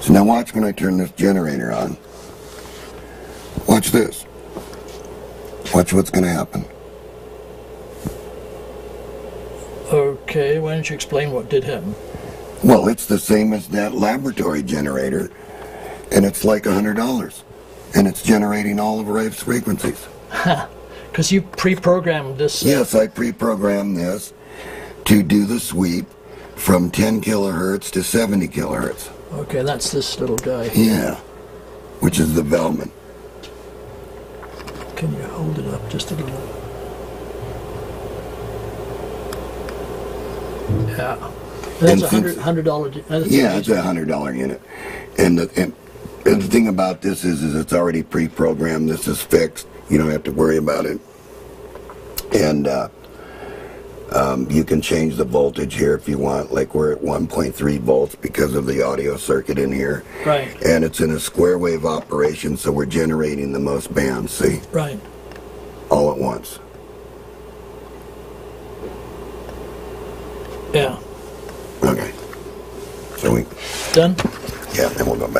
So now watch when I turn this generator on. Watch this. Watch what's going to happen. Okay, why don't you explain what did happen? Well, it's the same as that laboratory generator, and it's like $100. And it's generating all of Rife's frequencies. Because you pre-programmed this. Yes, I pre-programmed this to do the sweep from 10 kilohertz to 70 kilohertz. Okay, that's this little guy. Yeah, which is the Velman. Can you hold it up just a little? Yeah. That's $100. Yeah, it's a $100 unit. And the thing about this is it's already pre-programmed. This is fixed. You don't have to worry about it. And You can change the voltage here if you want, like we're at 1.3 volts because of the audio circuit in here. Right. And it's in a square wave operation, so we're generating the most bands, see? Right. All at once. Yeah. Okay. So we... Done? Yeah, then we'll go back.